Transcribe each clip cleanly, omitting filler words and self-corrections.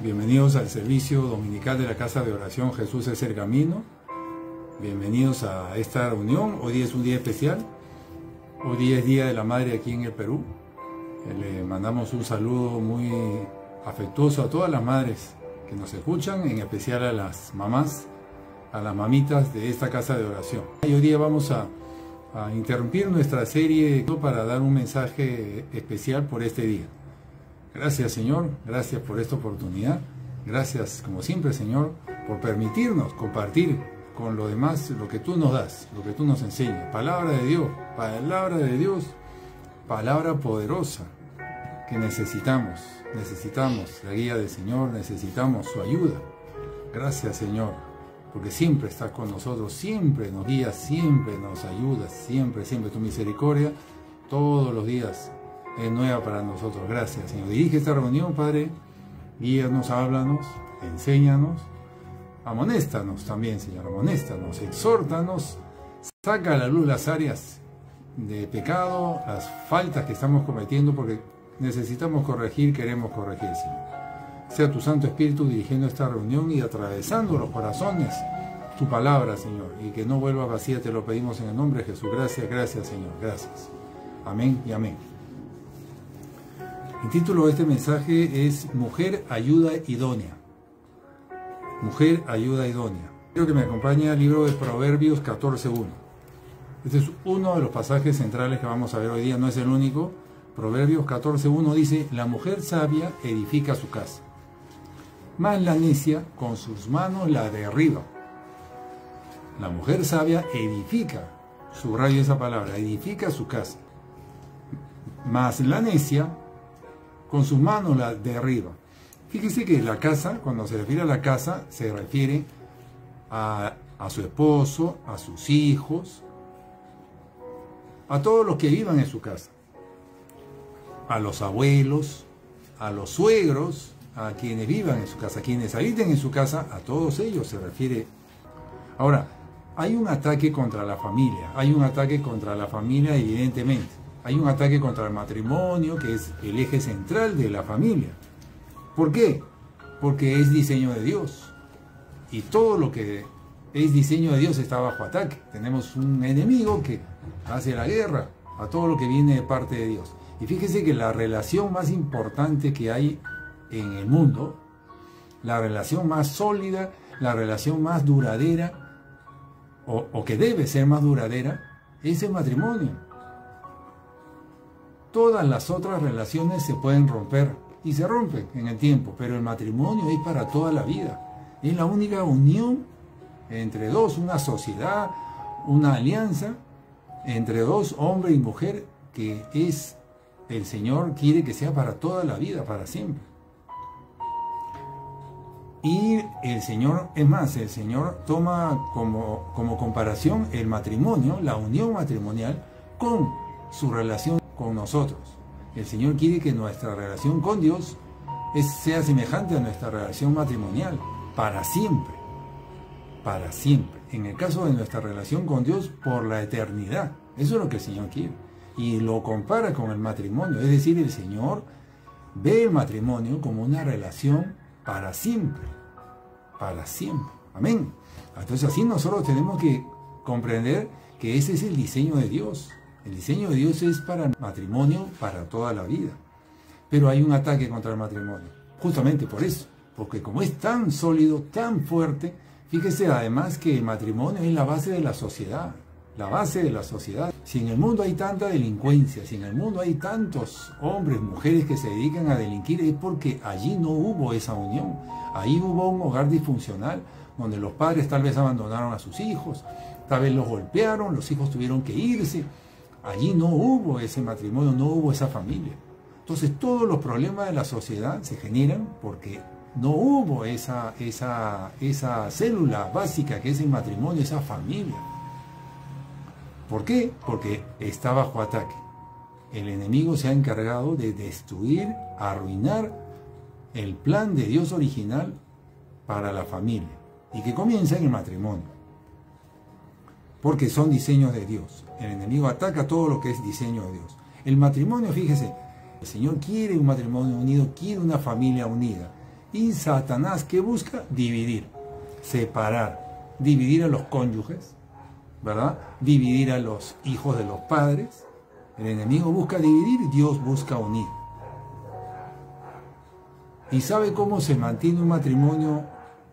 Bienvenidos al servicio dominical de la Casa de Oración Jesús es el Camino. Bienvenidos a esta reunión. Hoy día es un día especial. Hoy día es Día de la Madre aquí en el Perú. Le mandamos un saludo muy afectuoso a todas las madres que nos escuchan, en especial a las mamás, a las mamitas de esta Casa de Oración. Y hoy día vamos a interrumpir nuestra serie para dar un mensaje especial por este día. Gracias, Señor, gracias por esta oportunidad. Gracias, como siempre, Señor, por permitirnos compartir con los demás lo que tú nos das, lo que tú nos enseñas. Palabra de Dios, palabra poderosa que necesitamos. Necesitamos la guía del Señor, necesitamos su ayuda. Gracias, Señor, porque siempre estás con nosotros, siempre nos guías, siempre nos ayudas, siempre tu misericordia, todos los días es nueva para nosotros. Gracias, Señor. Dirige esta reunión, Padre, guíanos, háblanos, enséñanos, amonéstanos también, Señor, amonéstanos, exhórtanos, saca a la luz las áreas de pecado, las faltas que estamos cometiendo, porque necesitamos corregir, queremos corregir, Señor. Sea tu Santo Espíritu dirigiendo esta reunión y atravesando los corazones tu palabra, Señor, y que no vuelva vacía, te lo pedimos en el nombre de Jesús. Gracias, gracias, Señor, gracias. Amén y amén. El título de este mensaje es Mujer Ayuda Idónea. Mujer Ayuda Idónea. Quiero que me acompañe al libro de Proverbios 14:1. Este es uno de los pasajes centrales que vamos a ver hoy día, no es el único. Proverbios 14:1 dice: la mujer sabia edifica su casa, mas la necia con sus manos la derriba. La mujer sabia edifica, subrayo esa palabra, edifica su casa, mas la necia con sus manos la derriba. Fíjese que la casa, cuando se refiere a la casa, se refiere a su esposo, a sus hijos, a todos los que vivan en su casa, a los abuelos, a los suegros, a quienes vivan en su casa, a quienes habiten en su casa, a todos ellos se refiere. Ahora, hay un ataque contra la familia, evidentemente. Hay un ataque contra el matrimonio, que es el eje central de la familia. ¿Por qué? Porque es diseño de Dios. Y todo lo que es diseño de Dios está bajo ataque. Tenemos un enemigo que hace la guerra a todo lo que viene de parte de Dios. Y fíjese que la relación más importante que hay en el mundo, la relación más sólida, la relación más duradera, o que debe ser más duradera, es el matrimonio. Todas las otras relaciones se pueden romper y se rompen en el tiempo, pero el matrimonio es para toda la vida. Es la única unión entre dos, una sociedad, una alianza entre dos, hombre y mujer, que es el Señor quiere que sea para toda la vida, para siempre. Y el Señor, es más, el Señor toma como comparación el matrimonio, la unión matrimonial, con su relación con nosotros. El Señor quiere que nuestra relación con Dios sea semejante a nuestra relación matrimonial, para siempre. Para siempre. En el caso de nuestra relación con Dios, por la eternidad. Eso es lo que el Señor quiere. Y lo compara con el matrimonio. Es decir, el Señor ve el matrimonio como una relación para siempre. Para siempre. Amén. Entonces así nosotros tenemos que comprender que ese es el diseño de Dios. El diseño de Dios es para el matrimonio, para toda la vida. Pero hay un ataque contra el matrimonio. Justamente por eso. Porque como es tan sólido, tan fuerte, fíjese además que el matrimonio es la base de la sociedad. La base de la sociedad. Si en el mundo hay tanta delincuencia, si en el mundo hay tantos hombres, mujeres que se dedican a delinquir, es porque allí no hubo esa unión. Ahí hubo un hogar disfuncional, donde los padres tal vez abandonaron a sus hijos, tal vez los golpearon, los hijos tuvieron que irse. Allí no hubo ese matrimonio, no hubo esa familia. Entonces todos los problemas de la sociedad se generan porque no hubo esa célula básica que es el matrimonio, esa familia. ¿Por qué? Porque está bajo ataque. El enemigo se ha encargado de destruir, arruinar el plan de Dios original para la familia, y que comienza en el matrimonio. Porque son diseños de Dios. El enemigo ataca todo lo que es diseño de Dios. El matrimonio, fíjese, el Señor quiere un matrimonio unido, quiere una familia unida. Y Satanás, ¿qué busca? Dividir, separar, dividir a los cónyuges, ¿verdad? Dividir a los hijos de los padres. El enemigo busca dividir, Dios busca unir. ¿Y sabe cómo se mantiene un matrimonio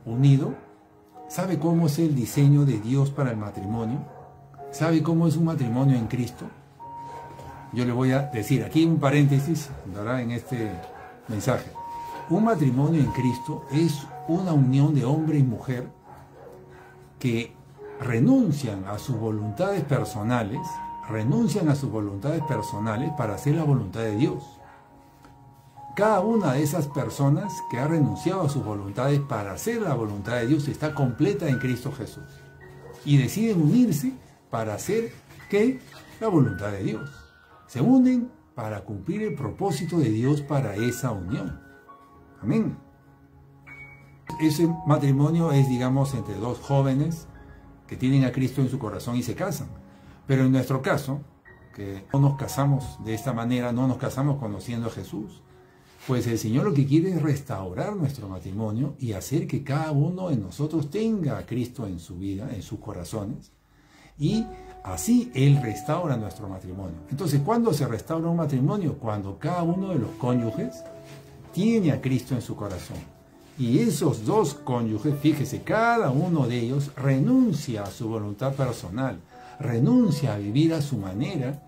unido? ¿Sabe cómo es el diseño de Dios para el matrimonio? ¿Sabe cómo es un matrimonio en Cristo? Yo le voy a decir aquí un paréntesis, ¿verdad? En este mensaje. Un matrimonio en Cristo es una unión de hombre y mujer que renuncian a sus voluntades personales, para hacer la voluntad de Dios. Cada una de esas personas que ha renunciado a sus voluntades para hacer la voluntad de Dios está completa en Cristo Jesús. Y deciden unirse para hacer, ¿qué? La voluntad de Dios. Se unen para cumplir el propósito de Dios para esa unión. Amén. Ese matrimonio es, digamos, entre dos jóvenes que tienen a Cristo en su corazón y se casan. Pero en nuestro caso, que no nos casamos de esta manera, no nos casamos conociendo a Jesús, pues el Señor lo que quiere es restaurar nuestro matrimonio y hacer que cada uno de nosotros tenga a Cristo en su vida, en sus corazones, y así Él restaura nuestro matrimonio. Entonces, ¿cuándo se restaura un matrimonio? Cuando cada uno de los cónyuges tiene a Cristo en su corazón. Y esos dos cónyuges, fíjese, cada uno de ellos renuncia a su voluntad personal, renuncia a vivir a su manera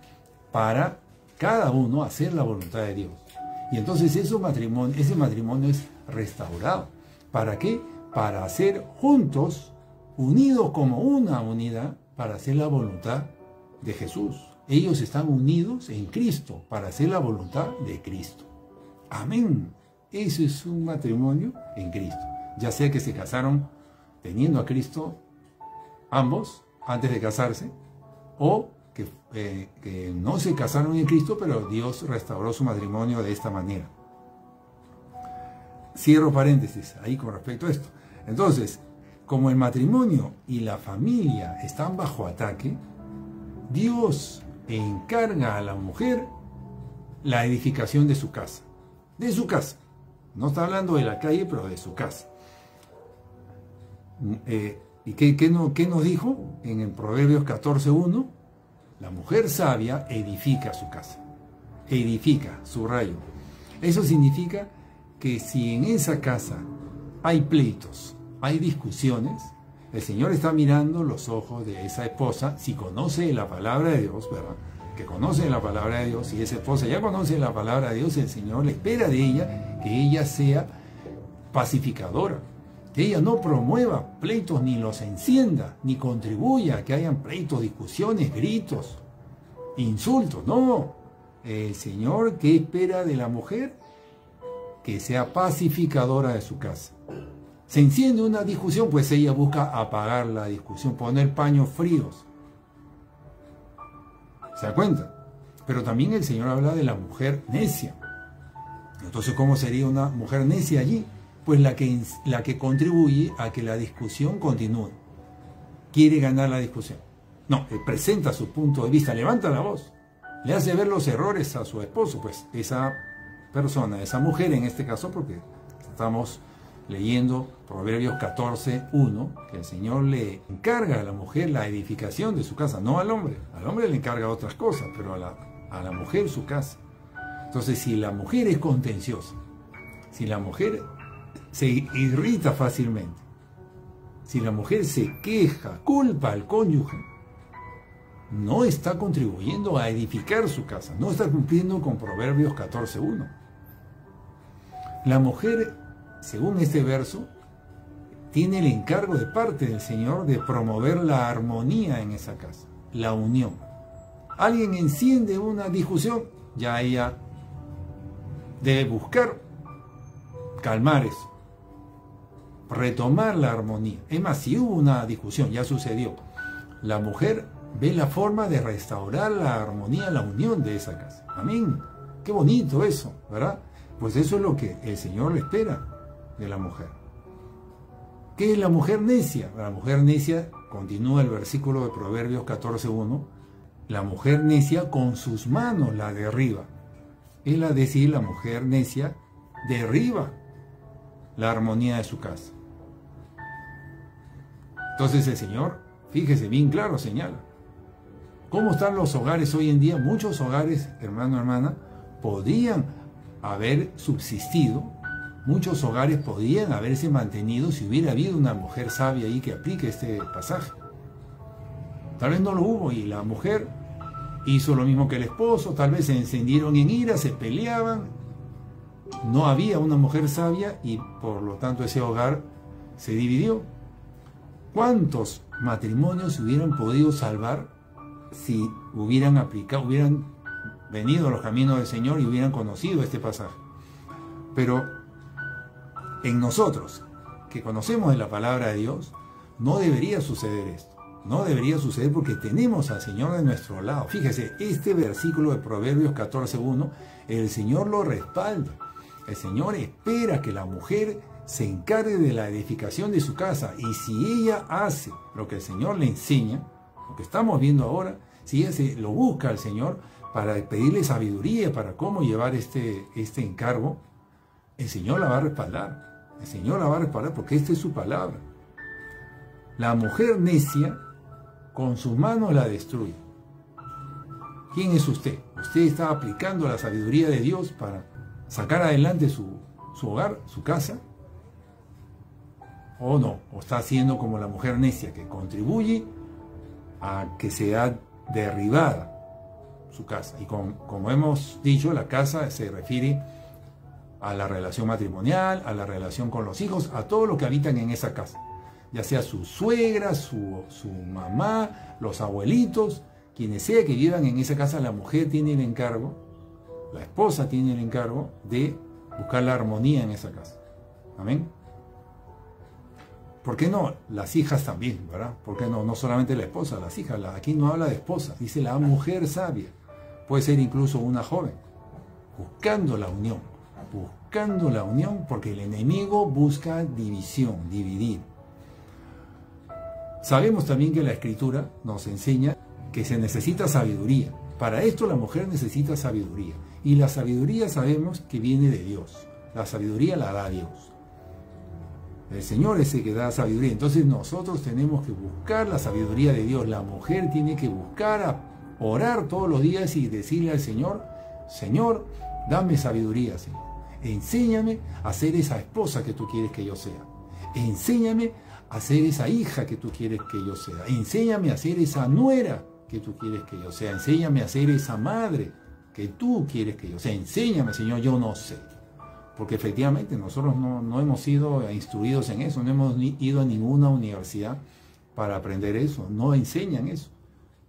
para cada uno hacer la voluntad de Dios. Y entonces ese matrimonio es restaurado. ¿Para qué? Para hacer juntos, unidos como una unidad, para hacer la voluntad de Jesús. Ellos están unidos en Cristo para hacer la voluntad de Cristo. Amén. Eso es un matrimonio en Cristo. Ya sea que se casaron teniendo a Cristo ambos antes de casarse, o que no se casaron en Cristo, pero Dios restauró su matrimonio de esta manera. Cierro paréntesis ahí con respecto a esto. Entonces, como el matrimonio y la familia están bajo ataque, Dios encarga a la mujer la edificación de su casa. De su casa. No está hablando de la calle, pero de su casa. ¿Y qué nos dijo en el Proverbios 14:1? La mujer sabia edifica su casa. Edifica, subrayo. Eso significa que si en esa casa hay pleitos, hay discusiones, el Señor está mirando los ojos de esa esposa, si conoce la palabra de Dios, ¿verdad? Que conoce la palabra de Dios, y esa esposa ya conoce la palabra de Dios, el Señor le espera de ella que ella sea pacificadora, que ella no promueva pleitos, ni los encienda, ni contribuya a que hayan pleitos, discusiones, gritos, insultos. No, el Señor, ¿qué espera de la mujer? Que sea pacificadora de su casa. Se enciende una discusión, pues ella busca apagar la discusión, poner paños fríos. ¿Se da cuenta? Pero también el Señor habla de la mujer necia. Entonces, ¿cómo sería una mujer necia allí? Pues la que contribuye a que la discusión continúe. Quiere ganar la discusión. No, presenta su punto de vista, levanta la voz, le hace ver los errores a su esposo. Pues esa persona, esa mujer en este caso, porque estamos leyendo Proverbios 14:1, que el Señor le encarga a la mujer la edificación de su casa, no al hombre. Al hombre le encarga otras cosas, pero a la mujer su casa. Entonces, si la mujer es contenciosa, si la mujer se irrita fácilmente, si la mujer se queja, culpa al cónyuge, no está contribuyendo a edificar su casa, no está cumpliendo con Proverbios 14:1. La mujer, según este verso, tiene el encargo de parte del Señor de promover la armonía en esa casa, la unión. Alguien enciende una discusión, ya ella debe buscar calmar eso, retomar la armonía. Es más, si hubo una discusión, ya sucedió, la mujer ve la forma de restaurar la armonía, la unión de esa casa. Amén. Qué bonito eso, ¿verdad? Pues eso es lo que el Señor le espera de la mujer. ¿Qué es la mujer necia? La mujer necia, continúa el versículo de Proverbios 14:1, la mujer necia con sus manos la derriba. Es decir, la mujer necia derriba la armonía de su casa. Entonces el Señor, fíjese bien claro, señala. ¿Cómo están los hogares hoy en día? Muchos hogares, hermano, hermana, podrían haber subsistido, muchos hogares podrían haberse mantenido si hubiera habido una mujer sabia ahí que aplique este pasaje. Tal vez no lo hubo y la mujer hizo lo mismo que el esposo, tal vez se encendieron en ira, se peleaban, no había una mujer sabia y por lo tanto ese hogar se dividió. ¿Cuántos matrimonios se hubieran podido salvar si hubieran aplicado, hubieran venido a los caminos del Señor y hubieran conocido este pasaje? Pero en nosotros, que conocemos de la palabra de Dios, no debería suceder esto. No debería suceder porque tenemos al Señor de nuestro lado. Fíjese, este versículo de Proverbios 14:1, el Señor lo respalda. El Señor espera que la mujer se encargue de la edificación de su casa. Y si ella hace lo que el Señor le enseña, lo que estamos viendo ahora, si ella lo busca al Señor para pedirle sabiduría para cómo llevar este encargo, el Señor la va a respaldar. El Señor la va a respaldar porque esta es su palabra. La mujer necia con sus manos la destruye. ¿Quién es usted? ¿Usted está aplicando la sabiduría de Dios para sacar adelante su hogar, su casa? ¿O no? ¿O está haciendo como la mujer necia que contribuye a que sea derribada su casa? Y como hemos dicho, la casa se refiere a la relación matrimonial, a la relación con los hijos, a todo lo que habitan en esa casa. Ya sea su suegra, su mamá, los abuelitos, quienes sea que vivan en esa casa, la mujer tiene el encargo, la esposa tiene el encargo de buscar la armonía en esa casa. Amén. ¿Por qué no? Las hijas también, ¿verdad? ¿Por qué no? No solamente la esposa, las hijas. Aquí no habla de esposa, dice la mujer sabia. Puede ser incluso una joven, buscando la unión. Buscando la unión porque el enemigo busca división, dividir. Sabemos también que la Escritura nos enseña que se necesita sabiduría. Para esto la mujer necesita sabiduría. Y la sabiduría sabemos que viene de Dios. La sabiduría la da Dios. El Señor es el que da sabiduría. Entonces nosotros tenemos que buscar la sabiduría de Dios. La mujer tiene que buscar, orar todos los días y decirle al Señor, Señor, dame sabiduría, Señor. Enséñame a ser esa esposa que tú quieres que yo sea. Enséñame a ser esa hija que tú quieres que yo sea. Enséñame a ser esa nuera que tú quieres que yo sea. Enséñame a ser esa madre que tú quieres que yo sea. Enséñame, Señor, yo no sé. Porque efectivamente nosotros no hemos sido instruidos en eso. No hemos ido a ninguna universidad para aprender eso. No enseñan eso.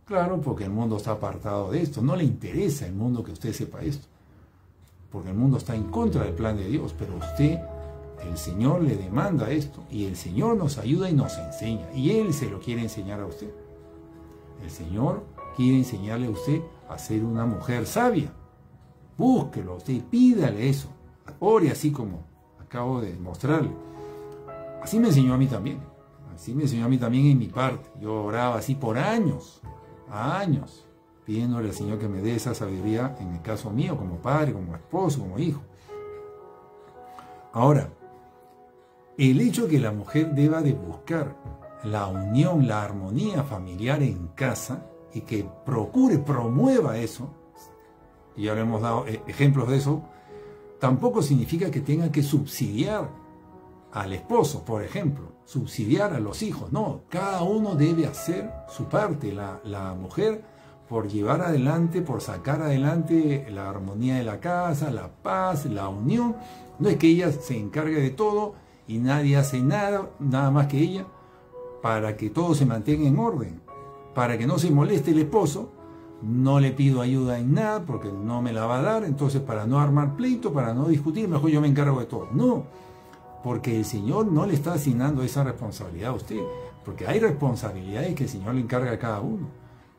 Claro, porque el mundo está apartado de esto. No le interesa al mundo que usted sepa esto. Porque el mundo está en contra del plan de Dios. Pero usted, el Señor le demanda esto. Y el Señor nos ayuda y nos enseña. Y Él se lo quiere enseñar a usted. El Señor quiere enseñarle a usted a ser una mujer sabia. Búsquelo a usted y pídale eso. Ore así como acabo de mostrarle. Así me enseñó a mí también. Así me enseñó a mí también en mi parte. Yo oraba así por años, pidiéndole al Señor que me dé esa sabiduría, en el caso mío, como padre, como esposo, como hijo. Ahora, el hecho de que la mujer deba de buscar la unión, la armonía familiar en casa y que promueva eso, y ya le hemos dado ejemplos de eso, tampoco significa que tenga que subsidiar al esposo, por ejemplo, subsidiar a los hijos. No, cada uno debe hacer su parte. La mujer, por llevar adelante, por sacar adelante la armonía de la casa, la paz, la unión. No es que ella se encargue de todo y nadie hace nada más que ella, para que todo se mantenga en orden, para que no se moleste el esposo. No le pido ayuda en nada porque no me la va a dar, entonces para no armar pleito, para no discutir, mejor yo me encargo de todo. No, porque el Señor no le está asignando esa responsabilidad a usted, porque hay responsabilidades que el Señor le encarga a cada uno.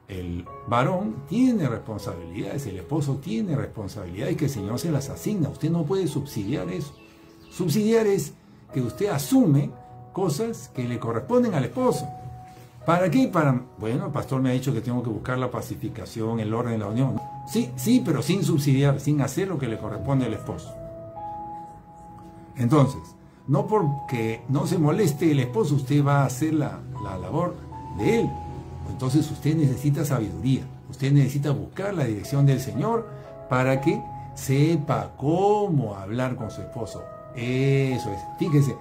El varón tiene responsabilidades, el esposo tiene responsabilidades que el Señor se las asigna. Usted no puede subsidiar eso. Subsidiar es que usted asume cosas que le corresponden al esposo. ¿Para qué? Bueno, el pastor me ha dicho que tengo que buscar la pacificación, el orden, la unión. Sí, pero sin subsidiar, sin hacer lo que le corresponde al esposo. Entonces, No porque no se moleste el esposo, usted va a hacer la labor de él. Entonces usted necesita sabiduría. Usted necesita buscar la dirección del Señor para que sepa cómo hablar con su esposo. Eso es. Fíjese,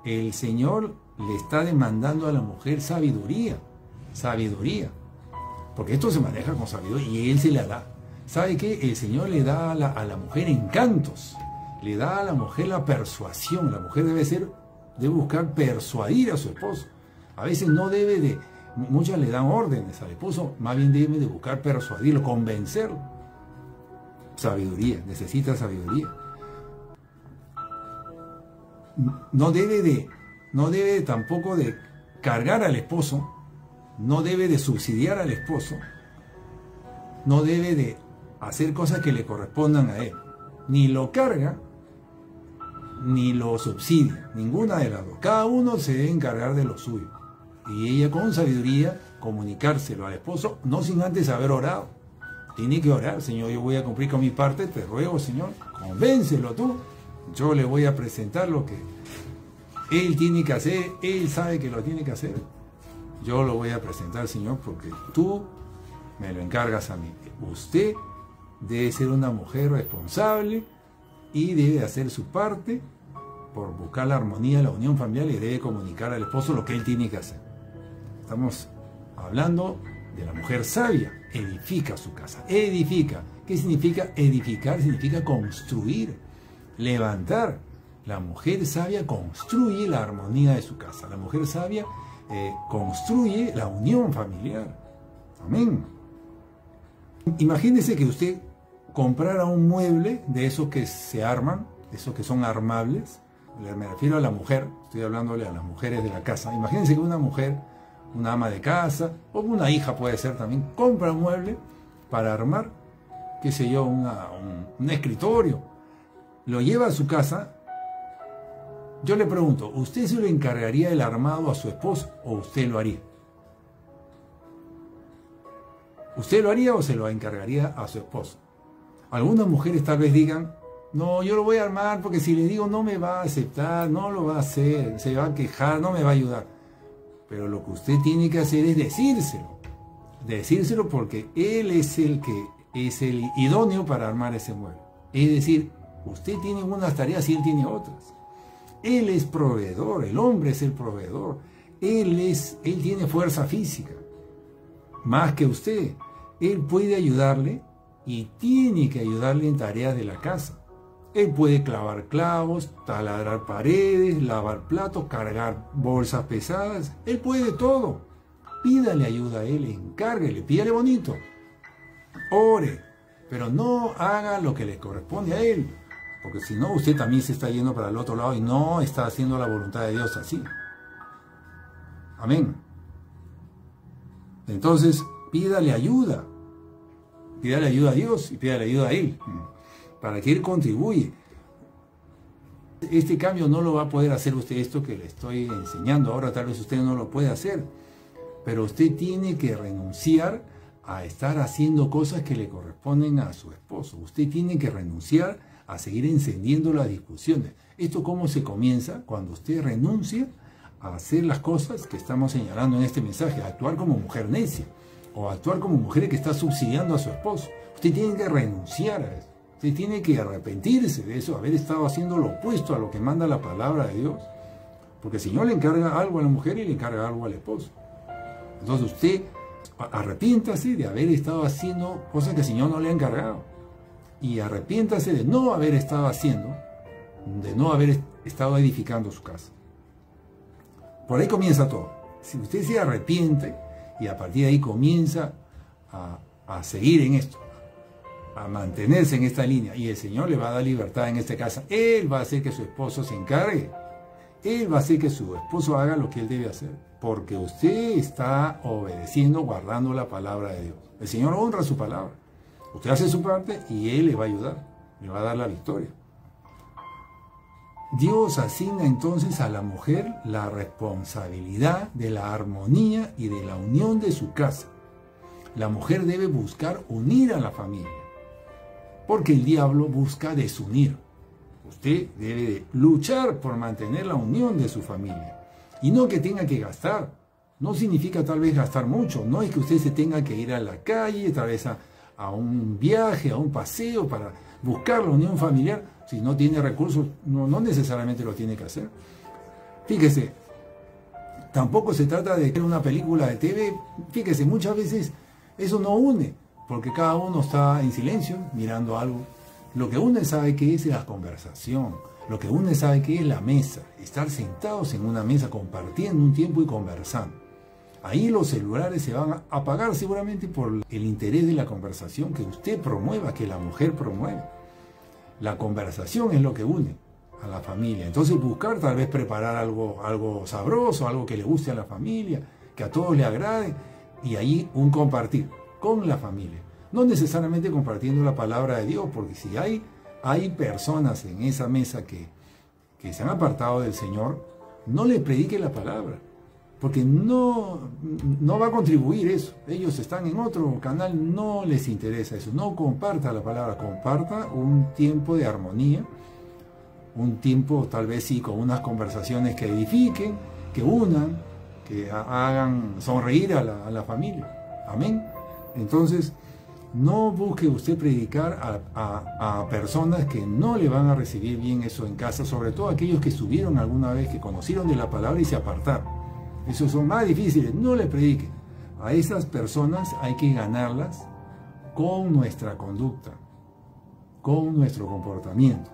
el Señor le está demandando a la mujer sabiduría. Sabiduría. Porque esto se maneja con sabiduría y Él se la da. ¿Sabe qué? El Señor le da a la mujer encantos. Le da a la mujer la persuasión. La mujer debe buscar persuadir a su esposo. A veces no debe de... Muchas le dan órdenes al esposo, más bien debe de buscar persuadirlo, convencerlo. Sabiduría, necesita sabiduría. No debe tampoco de cargar al esposo, no debe de subsidiar al esposo, no debe de hacer cosas que le correspondan a él. Ni lo carga, ni lo subsidia, ninguna de las dos. Cada uno se debe encargar de lo suyo. Y ella con sabiduría comunicárselo al esposo, no sin antes haber orado. Tiene que orar: Señor, yo voy a cumplir con mi parte, te ruego, Señor, convéncelo tú. Yo le voy a presentar lo que él tiene que hacer, él sabe que lo tiene que hacer. Yo lo voy a presentar, Señor, porque tú me lo encargas a mí. Usted debe ser una mujer responsable y debe hacer su parte por buscar la armonía, la unión familiar, y debe comunicar al esposo lo que él tiene que hacer. Estamos hablando de la mujer sabia. Edifica su casa, edifica. ¿Qué significa edificar? Significa construir, levantar. La mujer sabia construye la armonía de su casa. La mujer sabia construye la unión familiar. Amén. Imagínese que usted comprara un mueble de esos que se arman, de esos que son armables. Me refiero a la mujer, estoy hablándole a las mujeres de la casa. Imagínense que una mujer, una ama de casa, o una hija puede ser también, compra un mueble para armar, qué sé yo, un escritorio, lo lleva a su casa. Yo le pregunto, ¿usted se lo encargaría el armado a su esposo o usted lo haría? ¿Usted lo haría o se lo encargaría a su esposo? Algunas mujeres tal vez digan: no, yo lo voy a armar porque si le digo no me va a aceptar, no lo va a hacer, se va a quejar, no me va a ayudar. Pero lo que usted tiene que hacer es decírselo. Decírselo porque él es el que es el idóneo para armar ese mueble. Es decir, usted tiene unas tareas y él tiene otras. Él es proveedor, el hombre es el proveedor. Él tiene fuerza física, más que usted. Él puede ayudarle y tiene que ayudarle en tareas de la casa. Él puede clavar clavos, taladrar paredes, lavar platos, cargar bolsas pesadas. Él puede todo. Pídale ayuda a él, encárguele, pídale bonito. Ore, pero no haga lo que le corresponde a él. Porque si no, usted también se está yendo para el otro lado y no está haciendo la voluntad de Dios así. Amén. Entonces, pídale ayuda. Pídale ayuda a Dios y pídale ayuda a Él, para que Él contribuya. Este cambio no lo va a poder hacer usted, esto que le estoy enseñando ahora, tal vez usted no lo puede hacer, pero usted tiene que renunciar a estar haciendo cosas que le corresponden a su esposo. Usted tiene que renunciar a seguir encendiendo las discusiones. ¿Esto cómo se comienza? Cuando usted renuncia a hacer las cosas que estamos señalando en este mensaje, a actuar como mujer necia, o actuar como mujer que está subsidiando a su esposo. Usted tiene que renunciar a eso. Usted tiene que arrepentirse de eso, haber estado haciendo lo opuesto a lo que manda la palabra de Dios. Porque el Señor le encarga algo a la mujer y le encarga algo al esposo. Entonces usted arrepiéntase de haber estado haciendo cosas que el Señor no le ha encargado. Y arrepiéntase de no haber estado haciendo, de no haber estado edificando su casa. Por ahí comienza todo. Si usted se arrepiente y a partir de ahí comienza a seguir en esto, a mantenerse en esta línea, y el Señor le va a dar libertad en esta casa, Él va a hacer que su esposo se encargue, Él va a hacer que su esposo haga lo que Él debe hacer, porque usted está obedeciendo, guardando la palabra de Dios. El Señor honra su palabra. Usted hace su parte y Él le va a ayudar, le va a dar la victoria. Dios asigna entonces a la mujer la responsabilidad de la armonía y de la unión de su casa. La mujer debe buscar unir a la familia, porque el diablo busca desunir. usted debe de luchar por mantener la unión de su familia. Y no que tenga que gastar. No significa tal vez gastar mucho. No es que usted se tenga que ir a la calle, tal vez a un viaje, a un paseo para buscar la unión familiar. Si no tiene recursos, no necesariamente lo tiene que hacer. Fíjese, tampoco se trata de ver una película de TV. Fíjese, muchas veces eso no une, porque cada uno está en silencio mirando algo. Lo que une sabe que es la conversación. Lo que une sabe que es la mesa. Estar sentados en una mesa compartiendo un tiempo y conversando. Ahí los celulares se van a apagar seguramente por el interés de la conversación que usted promueva, que la mujer promueve. La conversación es lo que une a la familia. Entonces buscar tal vez preparar algo sabroso, algo que le guste a la familia, que a todos le agrade, y ahí un compartir con la familia. No necesariamente compartiendo la palabra de Dios, porque si hay personas en esa mesa que se han apartado del Señor, no le predique la palabra, porque no va a contribuir eso. Ellos están en otro canal, no les interesa eso. No comparta la palabra, comparta un tiempo de armonía, un tiempo tal vez sí con unas conversaciones que edifiquen, que unan, que hagan sonreír a la familia. Amén. Entonces, no busque usted predicar a personas que no le van a recibir bien eso en casa, sobre todo aquellos que estuvieron alguna vez, que conocieron de la palabra y se apartaron. Esos son más difíciles, no le prediquen. A esas personas hay que ganarlas con nuestra conducta, con nuestro comportamiento.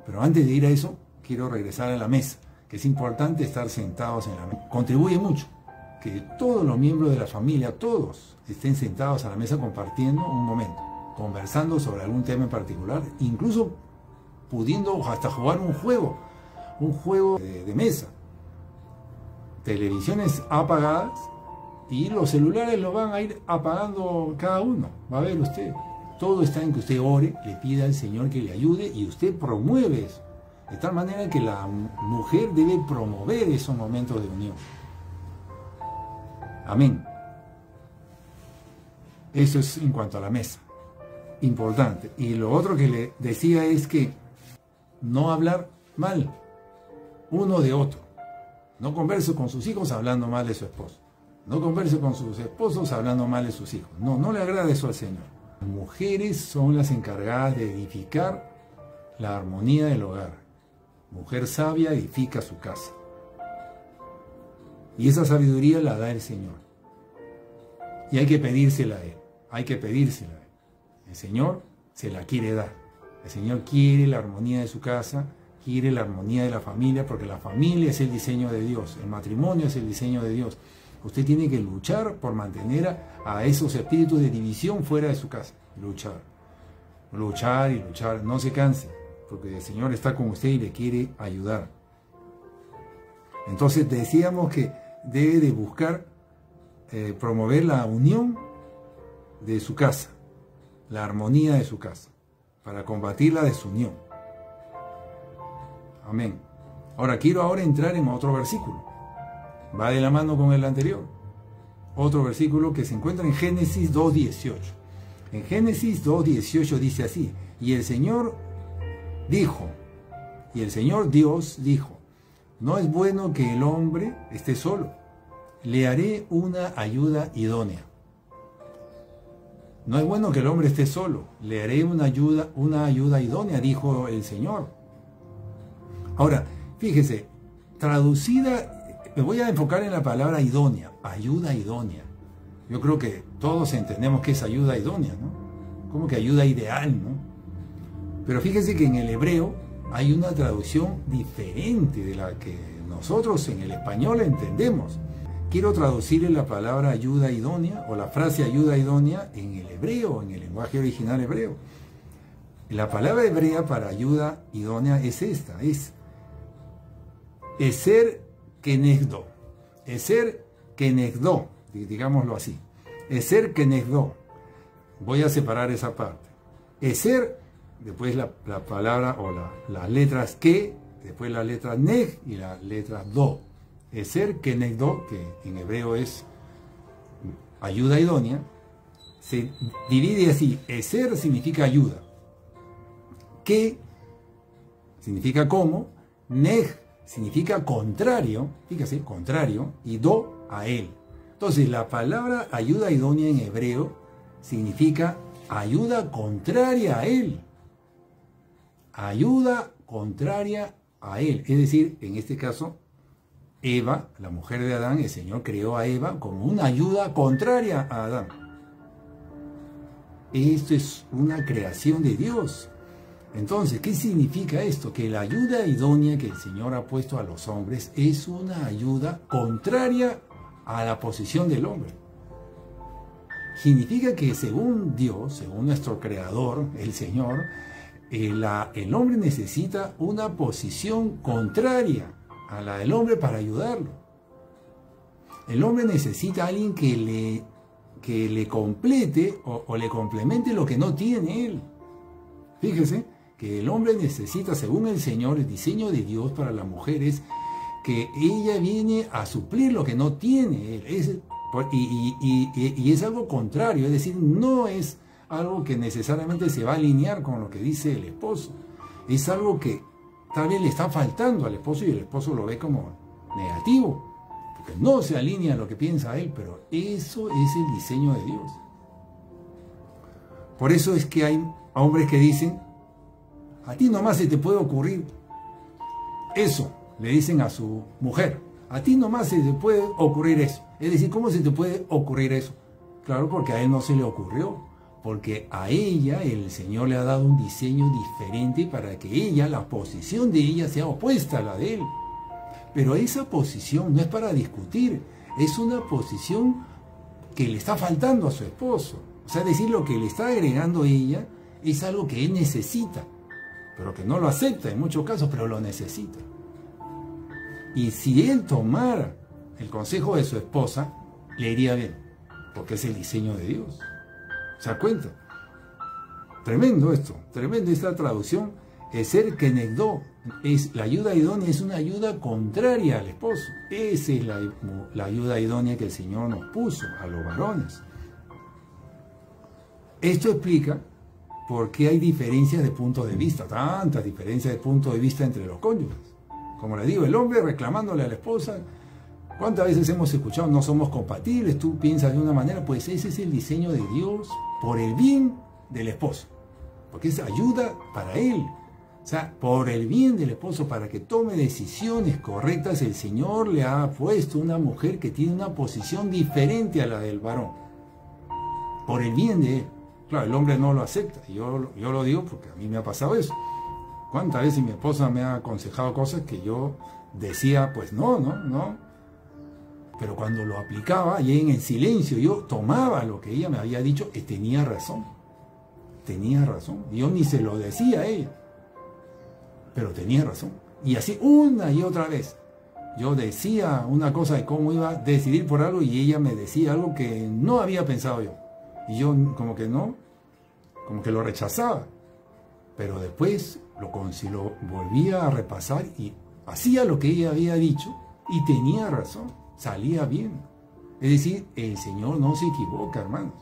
Pero antes de ir a eso, quiero regresar a la mesa, que es importante estar sentados en la mesa. Contribuye mucho que todos los miembros de la familia, todos, estén sentados a la mesa compartiendo un momento, conversando sobre algún tema en particular, incluso pudiendo hasta jugar un juego de mesa. Televisiones apagadas y los celulares lo van a ir apagando cada uno. Va a ver usted. Todo está en que usted ore, le pida al Señor que le ayude y usted promueve eso. De tal manera que la mujer debe promover esos momentos de unión. Amén. Eso es en cuanto a la mesa. Importante. Y lo otro que le decía es que no hablar mal uno de otro. No converse con sus hijos hablando mal de su esposo. No converse con sus esposos hablando mal de sus hijos. No le agrada eso al Señor. Las mujeres son las encargadas de edificar la armonía del hogar. Mujer sabia edifica su casa. Y esa sabiduría la da el Señor. Y hay que pedírsela a Él. Hay que pedírsela a Él. El Señor se la quiere dar. El Señor quiere la armonía de su casa, quiere la armonía de la familia, porque la familia es el diseño de Dios, el matrimonio es el diseño de Dios. Usted tiene que luchar por mantener a esos espíritus de división fuera de su casa. Luchar y luchar, no se canse, porque el Señor está con usted y le quiere ayudar. Entonces decíamos que debe de buscar promover la unión de su casa, la armonía de su casa, para combatir la desunión. Amén. Ahora quiero entrar en otro versículo. Va de la mano con el anterior. Otro versículo que se encuentra en Génesis 2:18. En Génesis 2:18 dice así: y el Señor Dios dijo, no es bueno que el hombre esté solo, le haré una ayuda idónea. No es bueno que el hombre esté solo, le haré una ayuda idónea, dijo el Señor. Ahora, fíjese, traducida, me voy a enfocar en la palabra idónea, ayuda idónea. Yo creo que todos entendemos que es ayuda idónea, ¿no? Como que ayuda ideal, ¿no? Pero fíjese que en el hebreo hay una traducción diferente de la que nosotros en el español entendemos. Quiero traducirle la palabra ayuda idónea o la frase ayuda idónea en el hebreo, en el lenguaje original hebreo. La palabra hebrea para ayuda idónea es esta, es Eser kenegdo. Eser kenegdo, digámoslo así. Eser kenegdo. Voy a separar esa parte. Eser, después la palabra o las letras que, después las letras neg y las letras do. Eser kenegdo, que en hebreo es ayuda idónea, se divide así. Eser significa ayuda. Que significa como, neg significa contrario, fíjese, contrario, y do a él. Entonces la palabra ayuda idónea en hebreo significa ayuda contraria a él. Ayuda contraria a él. Es decir, en este caso, Eva, la mujer de Adán, el Señor creó a Eva como una ayuda contraria a Adán. Esto es una creación de Dios. Entonces, ¿qué significa esto? Que la ayuda idónea que el Señor ha puesto a los hombres es una ayuda contraria a la posición del hombre. Significa que según Dios, según nuestro Creador, el Señor, el hombre necesita una posición contraria a la del hombre para ayudarlo. El hombre necesita a alguien que le complete o le complemente lo que no tiene él. Fíjese que el hombre necesita, según el Señor, el diseño de Dios para la mujer es que ella viene a suplir lo que no tiene él. Y es algo contrario, es decir, no es algo que necesariamente se va a alinear con lo que dice el esposo. Es algo que tal vez le está faltando al esposo y el esposo lo ve como negativo, porque no se alinea a lo que piensa él, pero eso es el diseño de Dios. Por eso es que hay hombres que dicen, a ti nomás se te puede ocurrir eso, le dicen a su mujer, a ti nomás se te puede ocurrir eso. Es decir, ¿cómo se te puede ocurrir eso? Claro, porque a él no se le ocurrió, porque a ella el Señor le ha dado un diseño diferente para que ella, la posición de ella sea opuesta a la de él. Pero esa posición no es para discutir, es una posición que le está faltando a su esposo. O sea, es decir, lo que le está agregando ella es algo que él necesita, pero que no lo acepta en muchos casos, pero lo necesita. Y si él tomara el consejo de su esposa, le iría bien, porque es el diseño de Dios. ¿Se da cuenta? Tremendo esto, tremendo esta traducción. Eser kenegdo, es la ayuda idónea, es una ayuda contraria al esposo. Esa es la ayuda idónea que el Señor nos puso a los varones. Esto explica por qué hay diferencias de punto de vista, tantas diferencias de punto de vista entre los cónyuges. Como le digo, el hombre reclamándole a la esposa, ¿cuántas veces hemos escuchado no somos compatibles? Tú piensas de una manera, pues ese es el diseño de Dios por el bien del esposo, porque es ayuda para él. O sea, por el bien del esposo, para que tome decisiones correctas, el Señor le ha puesto una mujer que tiene una posición diferente a la del varón, por el bien de él. Claro, el hombre no lo acepta, yo lo digo porque a mí me ha pasado eso. ¿Cuántas veces mi esposa me ha aconsejado cosas que yo decía, pues no? Pero cuando lo aplicaba, y en el silencio, yo tomaba lo que ella me había dicho, y tenía razón. Tenía razón. Yo ni se lo decía a ella, pero tenía razón. Y así una y otra vez. Yo decía una cosa de cómo iba a decidir por algo y ella me decía algo que no había pensado yo. Y yo como que no, como que lo rechazaba. Pero después lo volvía a repasar y hacía lo que ella había dicho y tenía razón, salía bien. Es decir, el Señor no se equivoca, hermanos.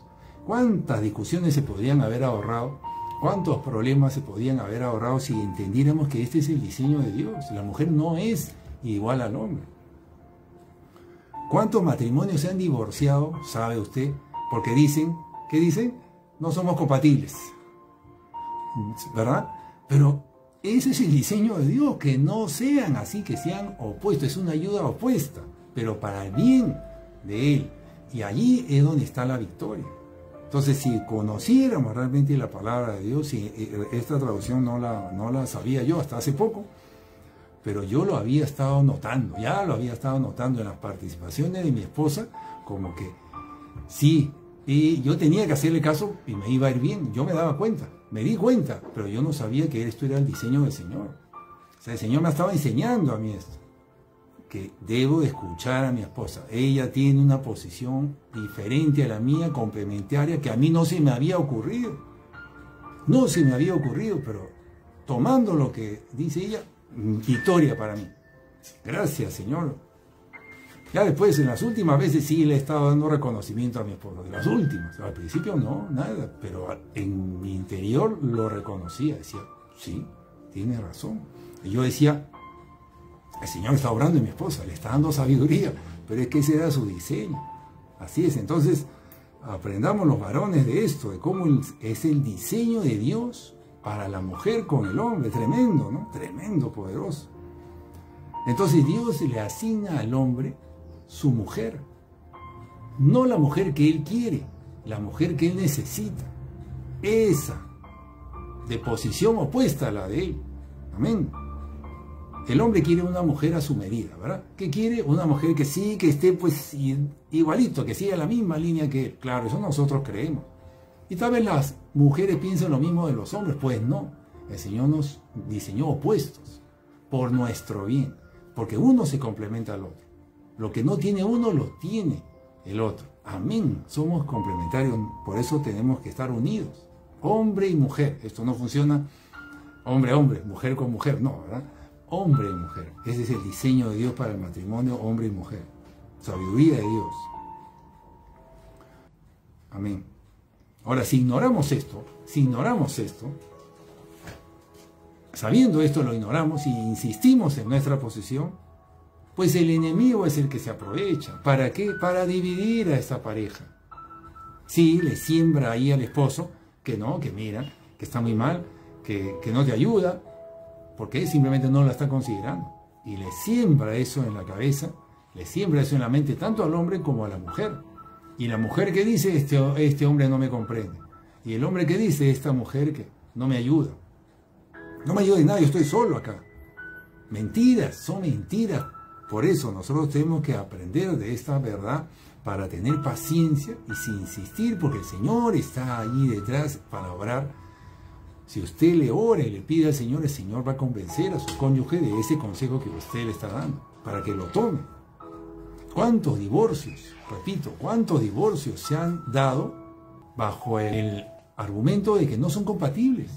¿Cuántas discusiones se podrían haber ahorrado? ¿Cuántos problemas se podrían haber ahorrado si entendiéramos que este es el diseño de Dios? La mujer no es igual al hombre. ¿Cuántos matrimonios se han divorciado, sabe usted? Porque dicen, ¿qué dicen? No somos compatibles, ¿verdad? Pero ese es el diseño de Dios, que no sean así, que sean opuestos. Es una ayuda opuesta, pero para el bien de Él. Y allí es donde está la victoria. Entonces, si conociéramos realmente la palabra de Dios, y esta traducción no la sabía yo hasta hace poco, pero yo lo había estado notando, ya lo había estado notando en las participaciones de mi esposa, como que sí, y yo tenía que hacerle caso y me iba a ir bien. Yo me daba cuenta, me di cuenta, pero yo no sabía que esto era el diseño del Señor. O sea, el Señor me estaba enseñando a mí esto, que debo de escuchar a mi esposa. Ella tiene una posición diferente a la mía, complementaria, que a mí no se me había ocurrido. No se me había ocurrido, pero tomando lo que dice ella, victoria para mí. Gracias, Señor. Ya después, en las últimas veces sí le he estado dando reconocimiento a mi esposa. De las últimas. Al principio no, nada. Pero en mi interior lo reconocía. Decía, sí, tiene razón. Y yo decía, el Señor está obrando en mi esposa, le está dando sabiduría, pero es que ese era su diseño. Así es, entonces aprendamos los varones de esto, de cómo es el diseño de Dios para la mujer con el hombre. Tremendo, ¿no? Tremendo, poderoso. Entonces Dios le asigna al hombre su mujer, no la mujer que él quiere, la mujer que él necesita, esa, de posición opuesta a la de él. Amén. El hombre quiere una mujer a su medida, ¿verdad? ¿Qué quiere? Una mujer que sí, que esté pues igualito, que siga la misma línea que él. Claro, eso nosotros creemos. Y tal vez las mujeres piensen lo mismo de los hombres. Pues no, el Señor nos diseñó opuestos por nuestro bien, porque uno se complementa al otro. Lo que no tiene uno, lo tiene el otro. Amén, somos complementarios, por eso tenemos que estar unidos. Hombre y mujer, esto no funciona hombre, hombre, mujer con mujer, no, ¿verdad? Hombre y mujer, ese es el diseño de Dios para el matrimonio, hombre y mujer. Sabiduría de Dios. Amén. Ahora, si ignoramos esto, sabiendo esto lo ignoramos y insistimos en nuestra posición, pues el enemigo es el que se aprovecha. ¿Para qué? Para dividir a esta pareja. Sí, le siembra ahí al esposo que no, que mira, que está muy mal, que no te ayuda, porque simplemente no la está considerando. Y le siembra eso en la cabeza, le siembra eso en la mente, tanto al hombre como a la mujer. Y la mujer que dice, este hombre no me comprende. Y el hombre que dice, esta mujer que no me ayuda. No me ayuda en nada, yo estoy solo acá. Mentiras, son mentiras. Por eso nosotros tenemos que aprender de esta verdad para tener paciencia y sin insistir, porque el Señor está allí detrás para obrar. Si usted le ora y le pide al Señor, el Señor va a convencer a su cónyuge de ese consejo que usted le está dando, para que lo tome. ¿Cuántos divorcios, repito, cuántos divorcios se han dado bajo el argumento de que no son compatibles?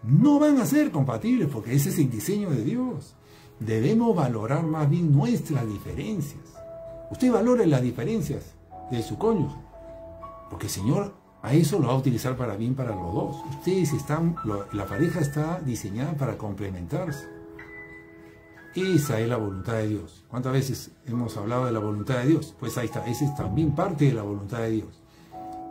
No van a ser compatibles porque ese es el diseño de Dios. Debemos valorar más bien nuestras diferencias. Usted valore las diferencias de su cónyuge, porque el Señor a eso lo va a utilizar para bien para los dos. La pareja está diseñada para complementarse. Esa es la voluntad de Dios. ¿Cuántas veces hemos hablado de la voluntad de Dios? Pues ahí está, esa es también parte de la voluntad de Dios.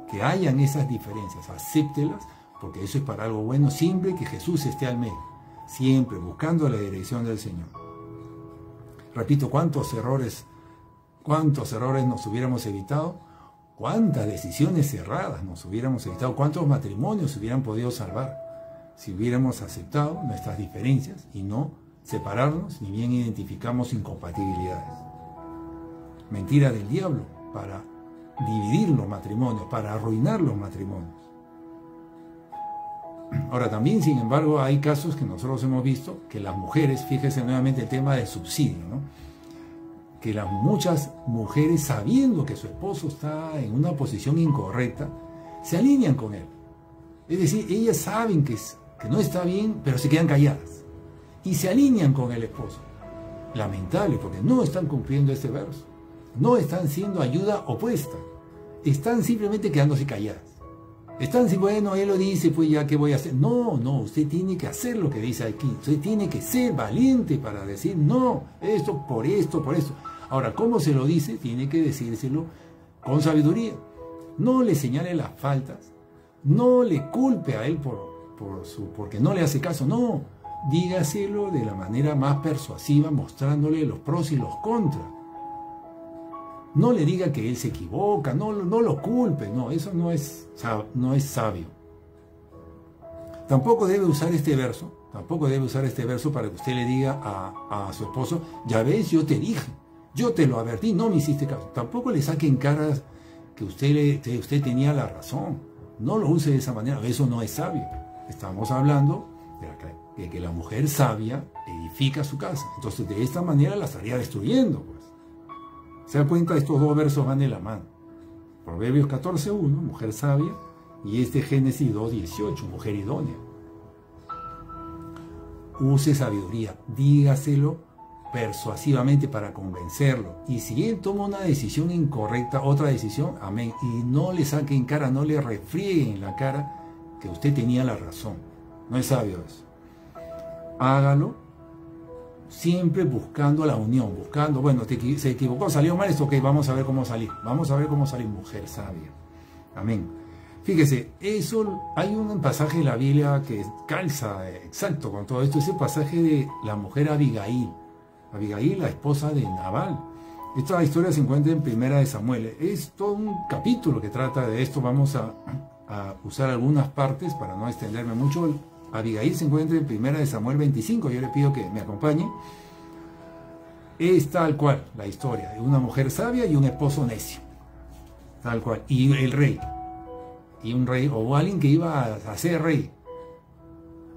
Que hayan esas diferencias, acéptelas, porque eso es para algo bueno, siempre que Jesús esté al medio, siempre buscando la dirección del Señor. Repito, ¿cuántos errores nos hubiéramos evitado? ¿Cuántas decisiones erradas nos hubiéramos evitado? ¿Cuántos matrimonios se hubieran podido salvar si hubiéramos aceptado nuestras diferencias y no separarnos, ni bien identificamos incompatibilidades? Mentira del diablo para dividir los matrimonios, para arruinar los matrimonios. Ahora también, sin embargo, hay casos que nosotros hemos visto que las mujeres, fíjese nuevamente el tema del subsidio, ¿no? Que muchas mujeres, sabiendo que su esposo está en una posición incorrecta, se alinean con él. Es decir, ellas saben que no está bien, pero se quedan calladas y se alinean con el esposo. Lamentable, porque no están cumpliendo este verso. No están siendo ayuda opuesta. Están simplemente quedándose calladas. Están diciendo, bueno, él lo dice, pues ya, ¿qué voy a hacer? No, usted tiene que hacer lo que dice aquí. Usted tiene que ser valiente para decir, no, esto, por esto, por esto. Ahora, ¿cómo se lo dice? Tiene que decírselo con sabiduría. No le señale las faltas, no le culpe a él porque no le hace caso, no. Dígaselo de la manera más persuasiva, mostrándole los pros y los contras. No le diga que él se equivoca, no lo culpe, no, eso no es sabio. Tampoco debe usar este verso para que usted le diga a su esposo, ya ves, yo te dije, yo te lo advertí, no me hiciste caso. Tampoco le saque en cara que usted tenía la razón. No lo use de esa manera, eso no es sabio. Estamos hablando de que la mujer sabia edifica su casa. Entonces de esta manera la estaría destruyendo, pues. Se da cuenta, estos dos versos van de la mano. Proverbios 14:1, mujer sabia, y Génesis 2:18, mujer idónea. Use sabiduría, dígaselo persuasivamente para convencerlo. Y si él toma una decisión incorrecta, otra decisión, amén. Y no le saque en cara, no le refriegue en la cara que usted tenía la razón. No es sabio eso. Hágalo siempre buscando la unión, buscando, bueno, se equivocó, salió mal esto, ok, vamos a ver cómo salir, mujer sabia. Amén. Fíjese, eso, hay un pasaje de la Biblia que calza exacto con todo esto, es el pasaje de la mujer Abigail, la esposa de Nabal. Esta historia se encuentra en Primera de Samuel, es todo un capítulo que trata de esto, vamos a usar algunas partes para no extenderme mucho. Abigail se encuentra en Primera de Samuel 25, yo le pido que me acompañe. Es tal cual la historia, de una mujer sabia y un esposo necio, tal cual, y el rey, y un rey, o alguien que iba a ser rey.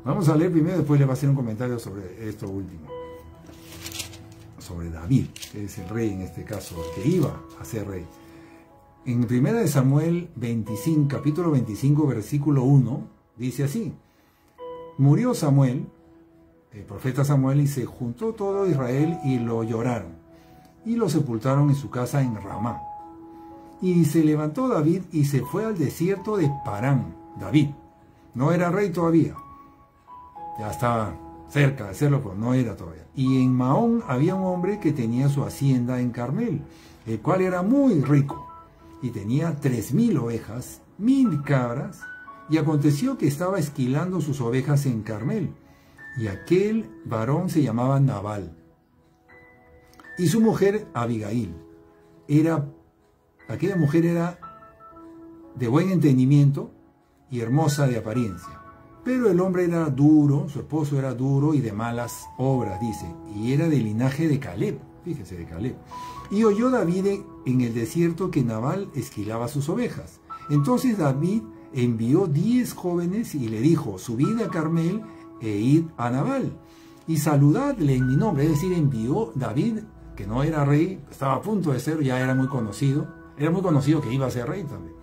Vamos a leer primero, después le voy a hacer un comentario sobre esto último, sobre David, que es el rey en este caso, que iba a ser rey. En Primera de Samuel 25, capítulo 25, versículo 1, dice así: murió Samuel, el profeta Samuel, y se juntó todo Israel y lo lloraron, y lo sepultaron en su casa en Ramá. Y se levantó David y se fue al desierto de Parán. David no era rey todavía, ya estaba cerca de serlo, pero no era todavía. Y en Maón había un hombre que tenía su hacienda en Carmel, el cual era muy rico, y tenía 3000 ovejas, 1000 cabras, y aconteció que estaba esquilando sus ovejas en Carmel, y aquel varón se llamaba Nabal, y su mujer Abigail. Aquella mujer era de buen entendimiento y hermosa de apariencia, pero el hombre era duro, su esposo era duro y de malas obras, dice, y era del linaje de Caleb, fíjese, de Caleb. Y oyó David en el desierto que Nabal esquilaba sus ovejas. Entonces David envió 10 jóvenes y le dijo: subid a Carmel e id a Nabal y saludadle en mi nombre. Es decir, envió David, que no era rey, estaba a punto de ser, ya era muy conocido que iba a ser rey también.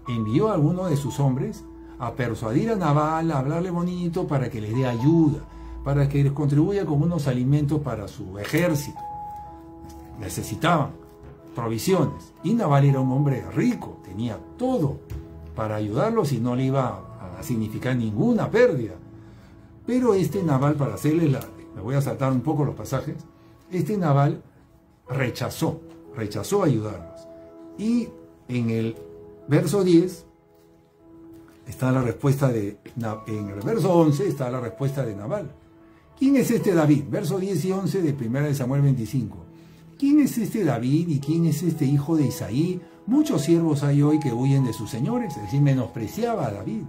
Envió a alguno de sus hombres a persuadir a Nabal, a hablarle bonito para que les dé ayuda, para que les contribuya con unos alimentos para su ejército. Necesitaban provisiones, y Nabal era un hombre rico, tenía todo para ayudarlos y no le iba a significar ninguna pérdida. Pero este Nabal, para hacerle me voy a saltar un poco los pasajes, este Nabal rechazó ayudarnos. Y en el verso 10 está la respuesta en el verso 11 está la respuesta de Nabal. ¿Quién es este David? Verso 10 y 11 de 1 Samuel 25. ¿Quién es este David y quién es este hijo de Isaí? Muchos siervos hay hoy que huyen de sus señores. Es decir, menospreciaba a David.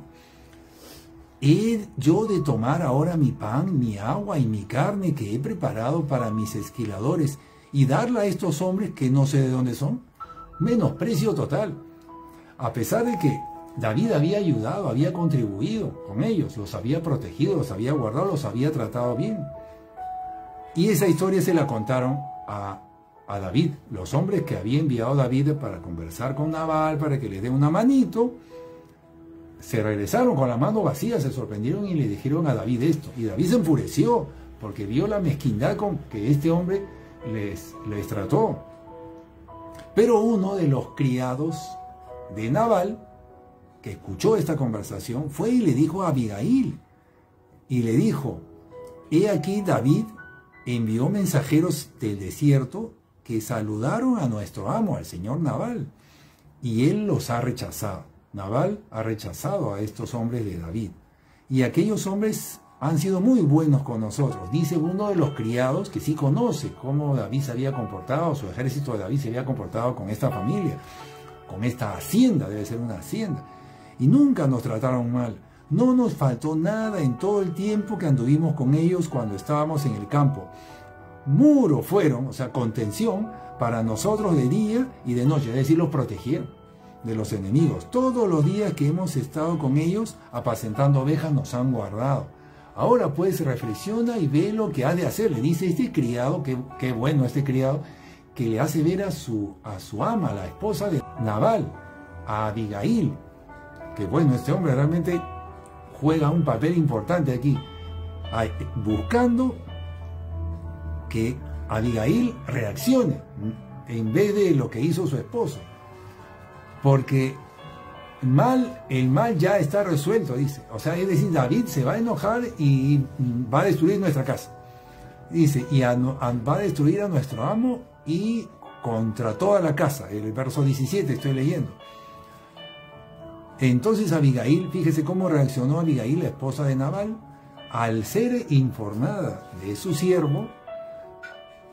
¿He yo de tomar ahora mi pan, mi agua y mi carne que he preparado para mis esquiladores y darla a estos hombres que no sé de dónde son? Menosprecio total. A pesar de que David había ayudado, había contribuido con ellos, los había protegido, los había guardado, los había tratado bien. Y esa historia se la contaron a David, los hombres que había enviado David para conversar con Nabal, para que le dé una manito, se regresaron con la mano vacía, se sorprendieron y le dijeron a David esto. Y David se enfureció porque vio la mezquindad con que este hombre les trató. Pero uno de los criados de Nabal, que escuchó esta conversación, fue y le dijo a Abigail, y le dijo: he aquí David envió mensajeros del desierto que saludaron a nuestro amo, al señor Nabal, y él los ha rechazado. Nabal ha rechazado a estos hombres de David, y aquellos hombres han sido muy buenos con nosotros. Dice uno de los criados que sí conoce cómo David se había comportado, su ejército de David se había comportado con esta familia, con esta hacienda, debe ser una hacienda, y nunca nos trataron mal. No nos faltó nada en todo el tiempo que anduvimos con ellos cuando estábamos en el campo. Muro fueron, o sea, contención para nosotros de día y de noche, es decir, los protegieron de los enemigos. Todos los días que hemos estado con ellos apacentando ovejas nos han guardado. Ahora pues reflexiona y ve lo que ha de hacer. Le dice este criado, qué bueno este criado, que le hace ver a su ama, la esposa de Nabal, a Abigail, que bueno, este hombre realmente juega un papel importante aquí, buscando que Abigail reaccione en vez de lo que hizo su esposo, porque el mal ya está resuelto, dice. O sea, es decir, David se va a enojar y va a destruir nuestra casa. Dice, y va a destruir a nuestro amo y contra toda la casa. El verso 17 estoy leyendo. Entonces Abigail, fíjese cómo reaccionó Abigail, la esposa de Nabal, al ser informada de su siervo.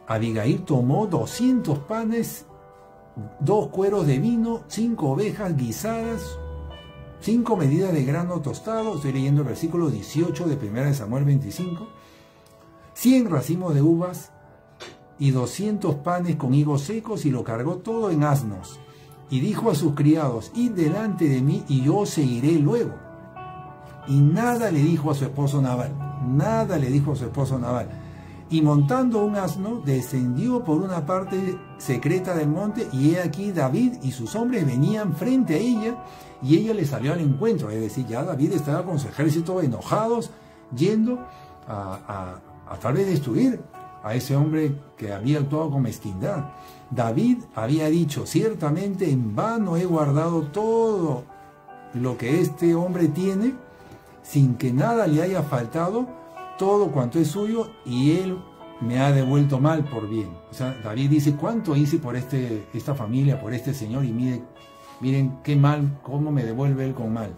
Abigail tomó 200 panes, 2 cueros de vino, 5 ovejas guisadas, 5 medidas de grano tostado, estoy leyendo el versículo 18 de 1 Samuel 25, 100 racimos de uvas y 200 panes con higos secos, y lo cargó todo en asnos. Y dijo a sus criados, id delante de mí y yo seguiré luego. Y nada le dijo a su esposo Nabal, nada le dijo a su esposo Nabal. Y montando un asno, descendió por una parte secreta del monte, y he aquí David y sus hombres venían frente a ella, y ella le salió al encuentro. Es decir, ya David estaba con su ejército enojados, yendo a tal vez destruir a ese hombre que había actuado con mezquindad. David había dicho, ciertamente en vano he guardado todo lo que este hombre tiene, sin que nada le haya faltado, todo cuanto es suyo, y él me ha devuelto mal por bien. O sea, David dice, ¿cuánto hice por esta familia, por este señor? Y miren qué mal, cómo me devuelve él con mal.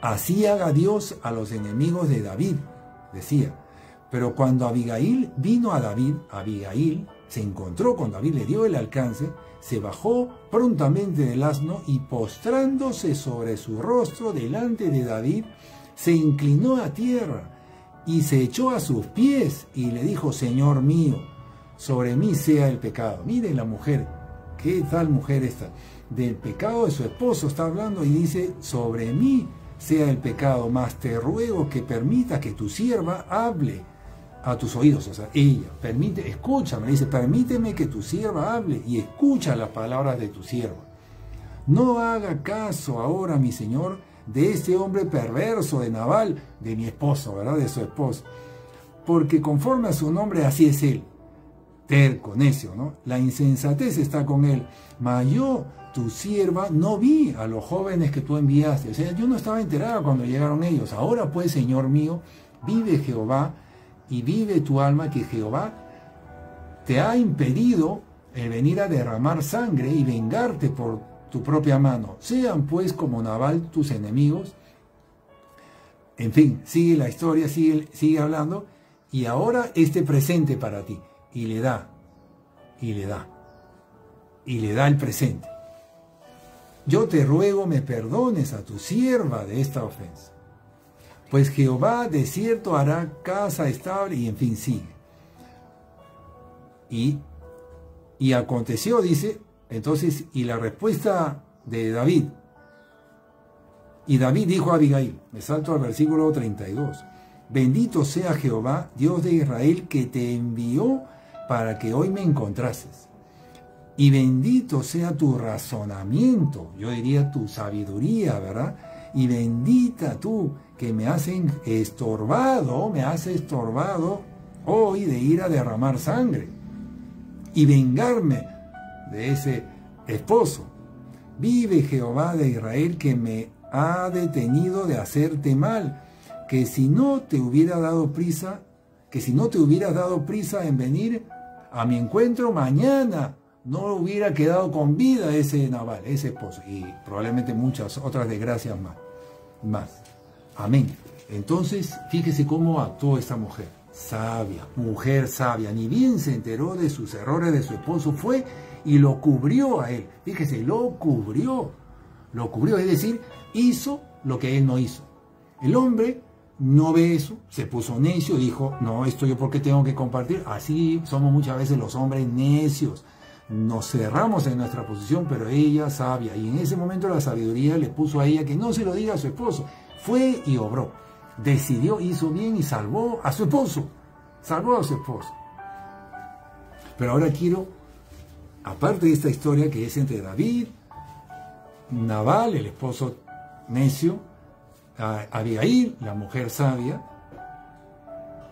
Así haga Dios a los enemigos de David, decía. Pero cuando Abigail vino a David, Abigail se encontró con David, le dio el alcance, se bajó prontamente del asno y postrándose sobre su rostro delante de David, se inclinó a tierra y se echó a sus pies y le dijo, Señor mío, sobre mí sea el pecado. Miren la mujer, qué tal mujer esta, del pecado de su esposo está hablando, y dice, sobre mí sea el pecado, mas te ruego que permita que tu sierva hable a tus oídos. O sea, ella, escúchame, dice, permíteme que tu sierva hable y escucha las palabras de tu sierva. No haga caso ahora, mi señor, de este hombre perverso de Nabal, de mi esposo, ¿verdad? De su esposo. Porque conforme a su nombre, así es él. Terco, necio, ¿no? La insensatez está con él. Mas yo, tu sierva, no vi a los jóvenes que tú enviaste. O sea, yo no estaba enterada cuando llegaron ellos. Ahora pues, Señor mío, vive Jehová y vive tu alma, que Jehová te ha impedido el venir a derramar sangre y vengarte por tu propia mano. Sean pues como Nabal tus enemigos. En fin, sigue la historia, sigue hablando. Y ahora este presente para ti. Y le da el presente. Yo te ruego me perdones a tu sierva de esta ofensa. Pues Jehová de cierto hará casa estable, y en fin sigue. Y aconteció, dice, entonces, y la respuesta de David. Y David dijo a Abigail, me salto al versículo 32, bendito sea Jehová, Dios de Israel, que te envió para que hoy me encontrases. Y bendito sea tu razonamiento, yo diría tu sabiduría, ¿verdad? Y bendita tú, que me has estorbado hoy de ir a derramar sangre y vengarme de ese esposo. Vive Jehová de Israel, que me ha detenido de hacerte mal, que si no te hubiera dado prisa, en venir a mi encuentro mañana, no hubiera quedado con vida ese Nabal, ese esposo, y probablemente muchas otras desgracias más. Amén. Entonces, fíjese cómo actuó esta mujer sabia, ni bien se enteró de sus errores de su esposo, fue y lo cubrió a él. Fíjese, lo cubrió, es decir, hizo lo que él no hizo. El hombre no ve eso, se puso necio, dijo, no, esto yo porque tengo que compartir. Así somos muchas veces los hombres necios, nos cerramos en nuestra posición, pero ella sabia, y en ese momento la sabiduría le puso a ella que no se lo diga a su esposo. Fue y obró, decidió, hizo bien y salvó a su esposo. Pero ahora quiero, aparte de esta historia que es entre David, Nabal, el esposo necio, Abigail, la mujer sabia,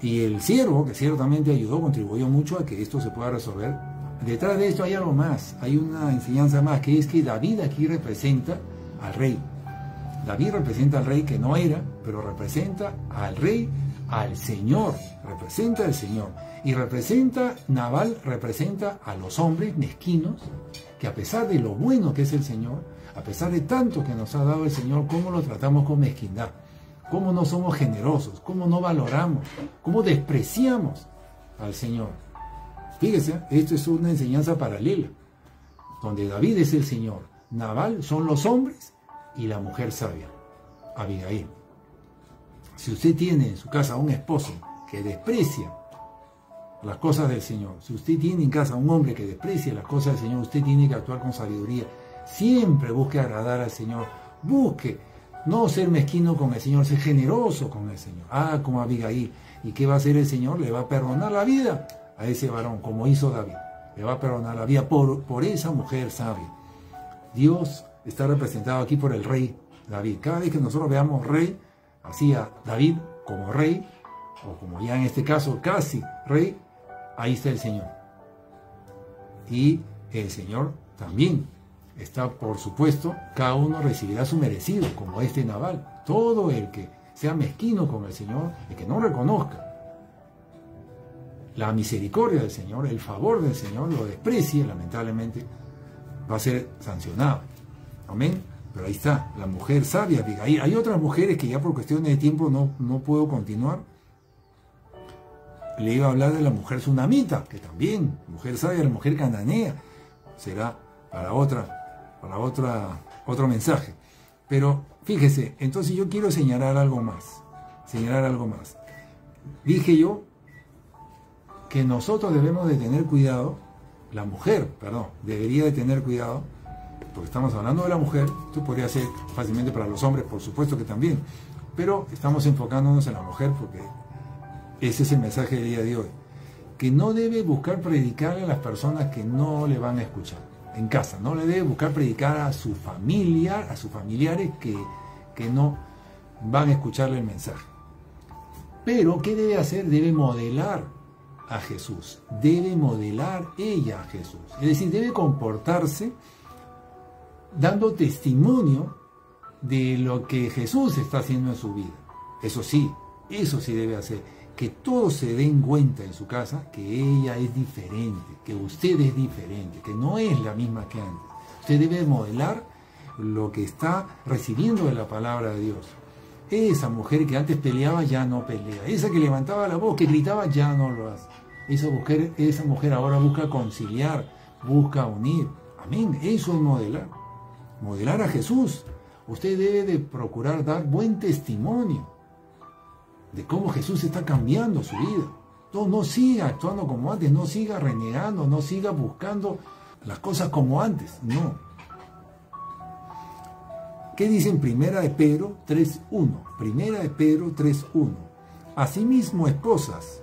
y el siervo, que ciertamente contribuyó mucho a que esto se pueda resolver. Detrás de esto hay algo más, hay una enseñanza más, que es que David aquí representa al rey. David representa al rey que no era, pero representa al rey al Señor, representa al Señor. Y Nabal representa a los hombres mezquinos, que a pesar de lo bueno que es el Señor, a pesar de tanto que nos ha dado el Señor, cómo lo tratamos con mezquindad, cómo no somos generosos, cómo no valoramos, cómo despreciamos al Señor. Fíjese, esto es una enseñanza paralela, donde David es el Señor, Nabal son los hombres y la mujer sabia, Abigail. Si usted tiene en su casa un esposo que desprecia las cosas del Señor, si usted tiene en casa un hombre que desprecia las cosas del Señor, usted tiene que actuar con sabiduría. Siempre busque agradar al Señor, busque no ser mezquino con el Señor, ser generoso con el Señor. Como Abigail. ¿Y qué va a hacer el Señor? Le va a perdonar la vida a ese varón, como hizo David. Le va a perdonar la vida por esa mujer sabia. Dios está representado aquí por el rey David. Cada vez que nosotros veamos rey, así a David como rey, o como ya en este caso casi rey, ahí está el Señor. Y el Señor también está, por supuesto, cada uno recibirá su merecido, como este Nabal. Todo el que sea mezquino con el Señor, el que no reconozca la misericordia del Señor, el favor del Señor, lo desprecie, lamentablemente, va a ser sancionado. Amén. Pero ahí está, la mujer sabia, Abigail. Hay otras mujeres que ya por cuestiones de tiempo no puedo continuar. Le iba a hablar de la mujer sunamita, que también, mujer sabia, la mujer cananea, será para otro mensaje. Pero fíjese, entonces yo quiero señalar algo más. Dije yo que nosotros debemos de tener cuidado, la mujer, debería de tener cuidado, porque estamos hablando de la mujer. Esto podría ser fácilmente para los hombres, por supuesto que también, pero estamos enfocándonos en la mujer porque ese es el mensaje del día de hoy, que no debe buscar predicarle a las personas que no le van a escuchar en casa, no le debe buscar predicar a sus familiares que no van a escucharle el mensaje. Pero ¿qué debe hacer? Debe modelar a Jesús, debe modelar ella a Jesús, es decir, debe comportarse dando testimonio de lo que Jesús está haciendo en su vida. Eso sí debe hacer, que todos se den cuenta en su casa que ella es diferente, que usted es diferente, que no es la misma que antes. Usted debe modelar lo que está recibiendo de la palabra de Dios. Esa mujer que antes peleaba ya no pelea, esa que levantaba la voz, que gritaba, ya no lo hace. Esa mujer ahora busca conciliar, busca unir. Amén, eso es modelar a Jesús. Usted debe de procurar dar buen testimonio de cómo Jesús está cambiando su vida. No siga actuando como antes, no siga renegando, no siga buscando las cosas como antes, no. ¿Qué dice en Primera de Pedro 3.1? Primera de Pedro 3.1. Asimismo, esposas,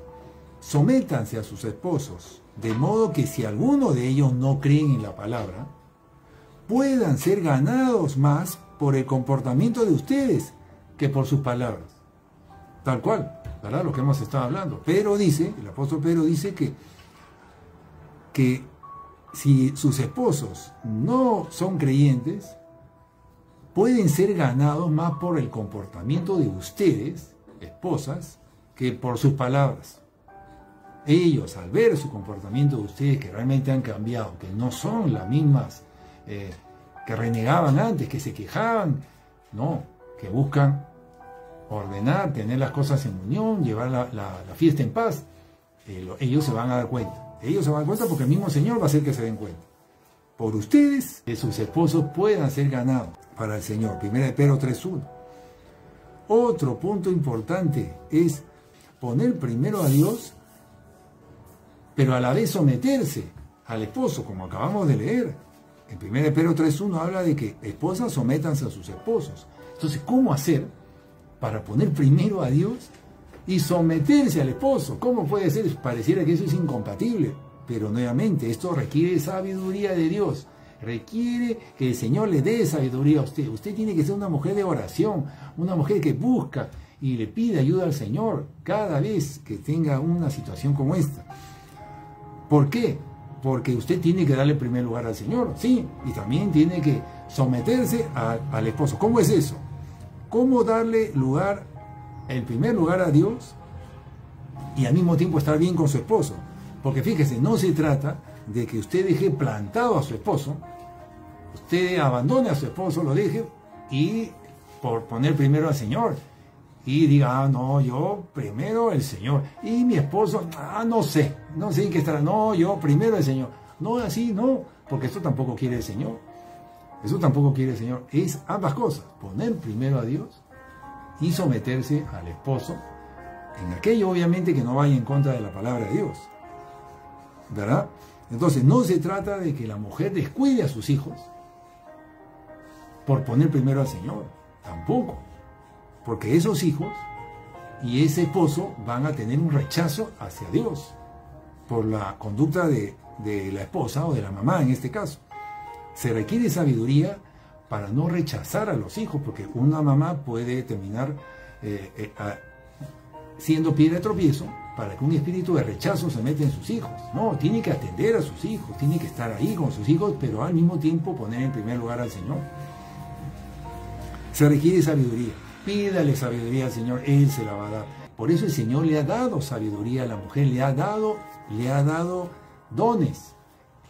sométanse a sus esposos, de modo que si alguno de ellos no creen en la palabra, puedan ser ganados más por el comportamiento de ustedes que por sus palabras. Tal cual, ¿verdad? Lo que hemos estado hablando. Pedro dice, el apóstol Pedro dice que si sus esposos no son creyentes, pueden ser ganados más por el comportamiento de ustedes, esposas, que por sus palabras. Ellos, al ver su comportamiento de ustedes, que realmente han cambiado, que no son las mismas que renegaban antes, que se quejaban, no, que buscan ordenar, tener las cosas en unión, llevar la fiesta en paz, ellos se van a dar cuenta. Ellos se van a dar cuenta porque el mismo Señor va a hacer que se den cuenta. Por ustedes, que sus esposos puedan ser ganados para el Señor. Primera de Pedro 3.1. Otro punto importante es poner primero a Dios, pero a la vez someterse al esposo, como acabamos de leer. En 1 Pedro 3.1 habla de que esposas sométanse a sus esposos. Entonces, ¿cómo hacer para poner primero a Dios y someterse al esposo? ¿Cómo puede ser? Pareciera que eso es incompatible, pero nuevamente esto requiere sabiduría de Dios, requiere que el Señor le dé sabiduría a usted. Usted tiene que ser una mujer de oración, una mujer que busca y le pide ayuda al Señor cada vez que tenga una situación como esta. ¿Por qué? Porque usted tiene que darle primer lugar al Señor, sí, y también tiene que someterse al esposo. ¿Cómo es eso? ¿Cómo darle lugar, el primer lugar a Dios y al mismo tiempo estar bien con su esposo. Porque fíjese, no se trata de que usted deje plantado a su esposo, usted abandone a su esposo, lo deje y por poner primero al Señor y diga, no, yo primero el Señor y mi esposo, no sé en qué estará, no, yo primero el Señor. No, así no, porque eso tampoco quiere el Señor. Eso tampoco quiere el Señor. Es ambas cosas, poner primero a Dios y someterse al esposo en aquello obviamente que no vaya en contra de la palabra de Dios, ¿verdad? Entonces no se trata de que la mujer descuide a sus hijos por poner primero al Señor, tampoco, porque esos hijos y ese esposo van a tener un rechazo hacia Dios por la conducta de la esposa o de la mamá en este caso. Se requiere sabiduría para no rechazar a los hijos, porque una mamá puede terminar siendo piedra de tropiezo para que un espíritu de rechazo se meta en sus hijos. No, tiene que atender a sus hijos, tiene que estar ahí con sus hijos, pero al mismo tiempo poner en primer lugar al Señor. Se requiere sabiduría. Pídale sabiduría al Señor, Él se la va a dar. Por eso el Señor le ha dado sabiduría a la mujer, le ha dado dones,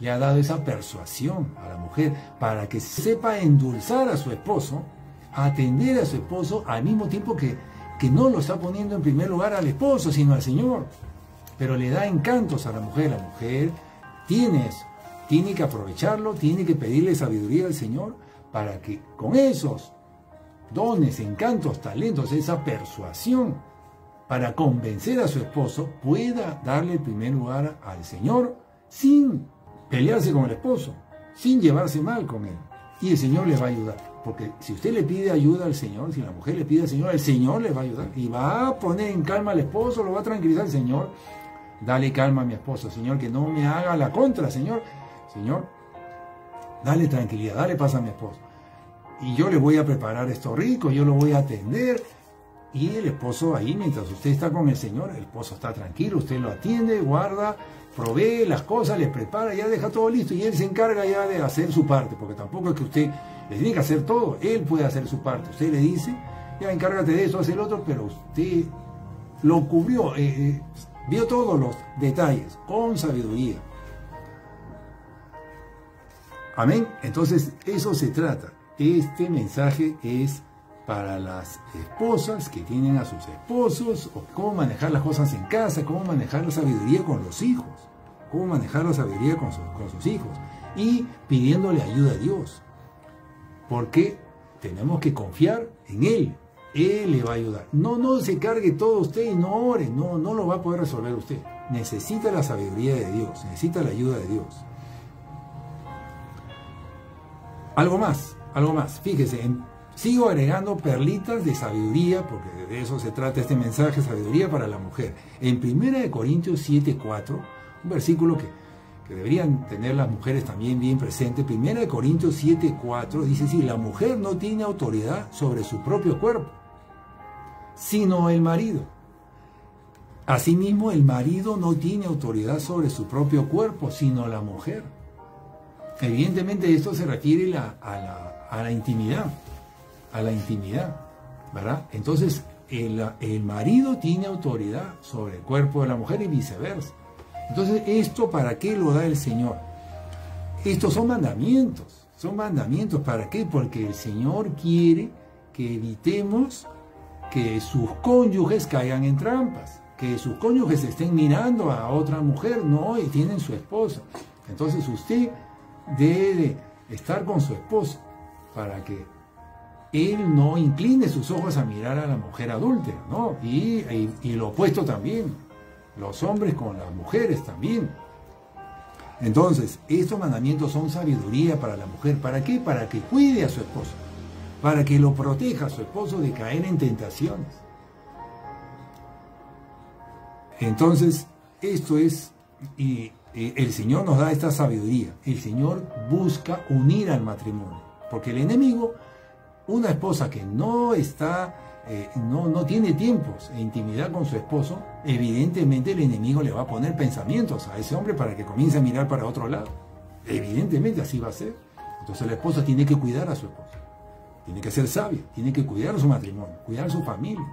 le ha dado esa persuasión a la mujer para que sepa endulzar a su esposo, atender a su esposo al mismo tiempo que no lo está poniendo en primer lugar al esposo, sino al Señor. Pero le da encantos a la mujer. La mujer tiene eso, tiene que aprovecharlo, tiene que pedirle sabiduría al Señor para que con esos dones, encantos, talentos, esa persuasión para convencer a su esposo, pueda darle el primer lugar al Señor sin pelearse con el esposo, sin llevarse mal con él. Y el Señor le va a ayudar. Porque si usted le pide ayuda al Señor, si la mujer le pide al Señor, el Señor le va a ayudar. Y va a poner en calma al esposo, lo va a tranquilizar el Señor. Dale calma a mi esposo, Señor, que no me haga la contra, Señor. Señor, dale tranquilidad, dale paz a mi esposo. Y yo le voy a preparar esto rico, yo lo voy a atender. Y el esposo ahí, mientras usted está con el Señor, el esposo está tranquilo, usted lo atiende, guarda, provee las cosas, le prepara, ya deja todo listo. Y él se encarga ya de hacer su parte, porque tampoco es que usted le tiene que hacer todo, él puede hacer su parte. Usted le dice, ya encárgate de eso, hace el otro, pero usted lo cubrió, vio todos los detalles, con sabiduría. Amén. Entonces, eso se trata. Este mensaje es para las esposas que tienen a sus esposos, o cómo manejar las cosas en casa, cómo manejar la sabiduría con los hijos, cómo manejar la sabiduría con sus hijos, y pidiéndole ayuda a Dios, porque tenemos que confiar en Él. Él le va a ayudar. No se cargue todo usted y no ore, no lo va a poder resolver usted. Necesita la sabiduría de Dios, necesita la ayuda de Dios. Algo más, fíjese, sigo agregando perlitas de sabiduría, porque de eso se trata este mensaje, sabiduría para la mujer. En 1 Corintios 7:4, un versículo que deberían tener las mujeres también bien presente. 1 Corintios 7:4 dice así: la mujer no tiene autoridad sobre su propio cuerpo, sino el marido. Asimismo, el marido no tiene autoridad sobre su propio cuerpo, sino la mujer. Evidentemente esto se refiere a la intimidad, ¿verdad? Entonces, el marido tiene autoridad sobre el cuerpo de la mujer y viceversa. Entonces, ¿esto para qué lo da el Señor? Estos son mandamientos. ¿Para qué? Porque el Señor quiere que evitemos que sus cónyuges caigan en trampas, que sus cónyuges estén mirando a otra mujer, no, y tienen su esposa. Entonces, usted debe estar con su esposo para que él no incline sus ojos a mirar a la mujer adúltera, ¿no? Y lo opuesto también, los hombres con las mujeres también. Entonces, estos mandamientos son sabiduría para la mujer. ¿Para qué? Para que cuide a su esposo, para que lo proteja a su esposo de caer en tentaciones. Entonces, esto es, y el Señor nos da esta sabiduría. El Señor busca unir al matrimonio, porque el enemigo, una esposa que no está, no tiene tiempos e intimidad con su esposo, evidentemente el enemigo le va a poner pensamientos a ese hombre para que comience a mirar para otro lado. Evidentemente así va a ser. Entonces la esposa tiene que cuidar a su esposo, tiene que ser sabia, tiene que cuidar su matrimonio, cuidar su familia,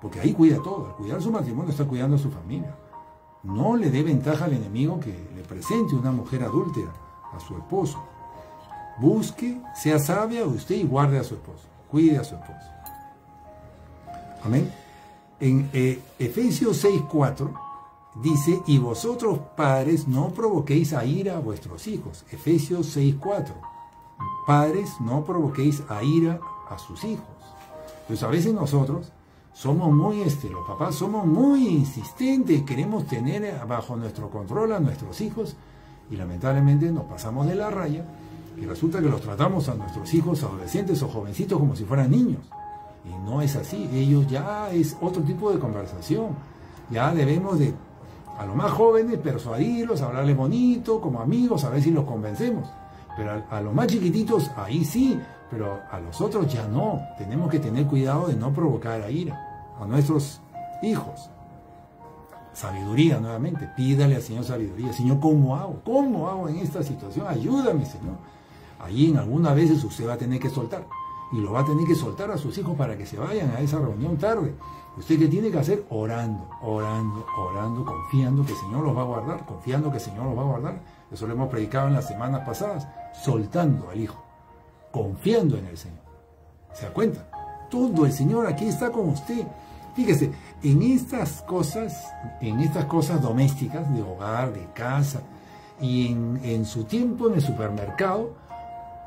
porque ahí cuida todo. Al cuidar su matrimonio está cuidando a su familia. No le dé ventaja al enemigo que le presente una mujer adúltera a su esposo. Busque, sea sabia usted y guarde a su esposo. Cuide a su esposo. Amén. En Efesios 6:4 dice, y vosotros padres no provoquéis a ira a vuestros hijos. Efesios 6:4. Padres no provoquéis a ira a sus hijos. Pues a veces nosotros somos muy, los papás somos muy insistentes, queremos tener bajo nuestro control a nuestros hijos y lamentablemente nos pasamos de la raya y resulta que los tratamos a nuestros hijos adolescentes o jovencitos como si fueran niños. Y no es así, ellos ya es otro tipo de conversación. Ya debemos de, a los más jóvenes, persuadirlos, hablarles bonito, como amigos, a ver si los convencemos. Pero a los más chiquititos, ahí sí, pero a los otros ya no. Tenemos que tener cuidado de no provocar a ira a nuestros hijos. Sabiduría nuevamente, pídale al Señor sabiduría. Señor, ¿cómo hago? ¿Cómo hago en esta situación? Ayúdame, Señor. Allí en algunas veces usted va a tener que soltar. Y lo va a tener que soltar a sus hijos para que se vayan a esa reunión tarde. ¿Usted qué tiene que hacer? Orando, orando, orando, confiando que el Señor los va a guardar, confiando que el Señor los va a guardar. Eso lo hemos predicado en las semanas pasadas. Soltando al hijo, confiando en el Señor. ¿Se da cuenta? Todo el Señor aquí está con usted. Fíjese, en estas cosas domésticas, de hogar, de casa, y en su tiempo en el supermercado,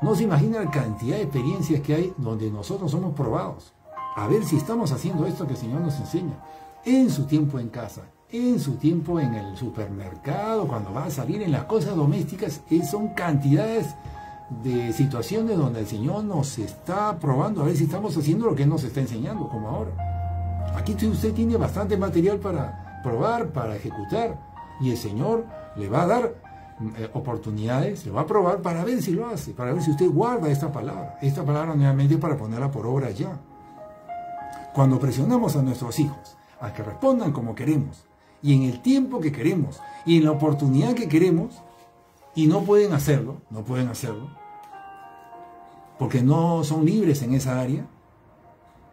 no se imagina la cantidad de experiencias que hay donde nosotros somos probados. A ver si estamos haciendo esto que el Señor nos enseña. En su tiempo en casa, en su tiempo en el supermercado, cuando va a salir en las cosas domésticas, son cantidades de situaciones donde el Señor nos está probando a ver si estamos haciendo lo que Él nos está enseñando, como ahora. Aquí usted tiene bastante material para probar, para ejecutar, y el Señor le va a dar oportunidades, le va a probar para ver si lo hace, para ver si usted guarda esta palabra nuevamente para ponerla por obra ya. Cuando presionamos a nuestros hijos a que respondan como queremos, y en el tiempo que queremos, y en la oportunidad que queremos, y no pueden hacerlo, porque no son libres en esa área,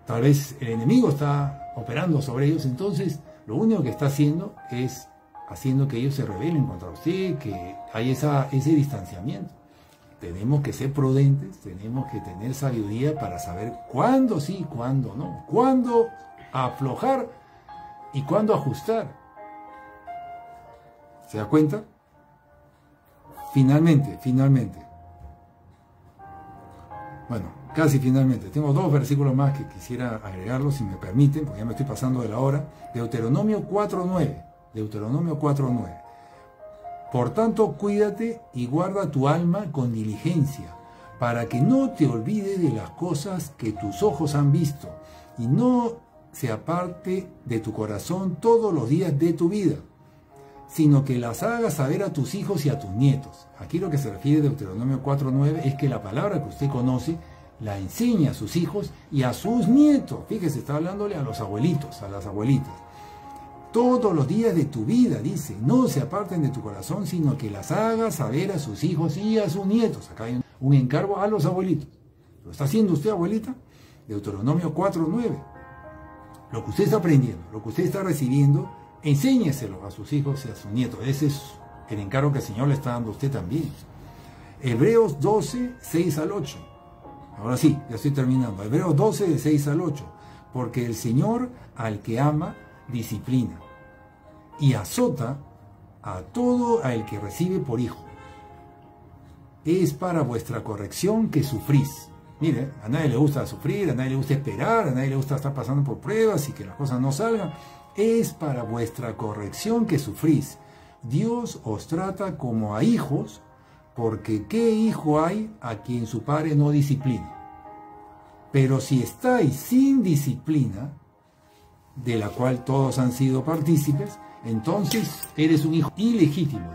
tal vez el enemigo está operando sobre ellos, entonces lo único que está haciendo es haciendo que ellos se rebelen contra usted, que hay ese distanciamiento. Tenemos que ser prudentes, tenemos que tener sabiduría para saber cuándo sí, cuándo no, cuándo aflojar y cuándo ajustar. ¿Se da cuenta? Finalmente, bueno, casi finalmente, tengo 2 versículos más que quisiera agregarlos, si me permiten, porque ya me estoy pasando de la hora. Deuteronomio 4:9. Por tanto, cuídate y guarda tu alma con diligencia, para que no te olvides de las cosas que tus ojos han visto, y no se aparte de tu corazón todos los días de tu vida, sino que las hagas saber a tus hijos y a tus nietos. Aquí lo que se refiere a Deuteronomio 4:9 es que la palabra que usted conoce la enseña a sus hijos y a sus nietos. Fíjese, está hablándole a los abuelitos, a las abuelitas. Todos los días de tu vida, dice, no se aparten de tu corazón, sino que las hagas saber a sus hijos y a sus nietos. Acá hay un encargo a los abuelitos. ¿Lo está haciendo usted, abuelita? Deuteronomio 4:9. Lo que usted está aprendiendo, lo que usted está recibiendo, enséñeselo a sus hijos y a sus nietos. Ese es el encargo que el Señor le está dando a usted también. Hebreos 12, 6 al 8. Ahora sí, ya estoy terminando. Hebreos 12, de 6 al 8. Porque el Señor al que ama, disciplina y azota a todo el que recibe por hijo. Es para vuestra corrección que sufrís. Mire, a nadie le gusta sufrir, a nadie le gusta esperar, a nadie le gusta estar pasando por pruebas y que las cosas no salgan. Es para vuestra corrección que sufrís. Dios os trata como a hijos, porque ¿qué hijo hay a quien su padre no disciplina? Pero si estáis sin disciplina, de la cual todos han sido partícipes, entonces eres un hijo ilegítimo,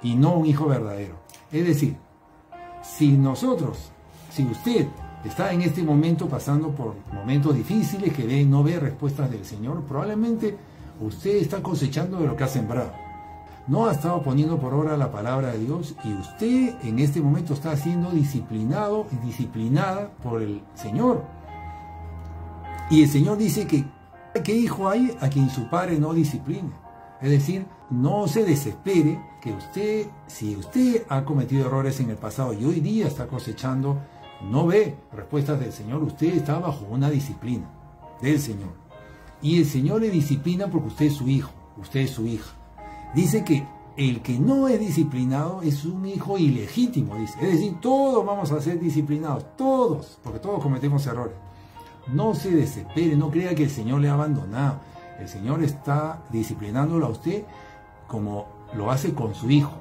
y no un hijo verdadero. Es decir, si usted está en este momento pasando por momentos difíciles, que no ve respuestas del Señor, probablemente usted está cosechando de lo que ha sembrado. No ha estado poniendo por obra la palabra de Dios, y usted en este momento está siendo disciplinado y disciplinada por el Señor. Y el Señor dice que ¿qué hijo hay a quien su padre no discipline? Es decir, no se desespere que usted, si usted ha cometido errores en el pasado y hoy día está cosechando, no ve respuestas del Señor, usted está bajo una disciplina del Señor. Y el Señor le disciplina porque usted es su hijo, usted es su hija. Dice que el que no es disciplinado es un hijo ilegítimo, dice. Es decir, todos vamos a ser disciplinados, todos, porque todos cometemos errores. No se desespere, no crea que el Señor le ha abandonado. El Señor está disciplinándolo a usted como lo hace con su hijo,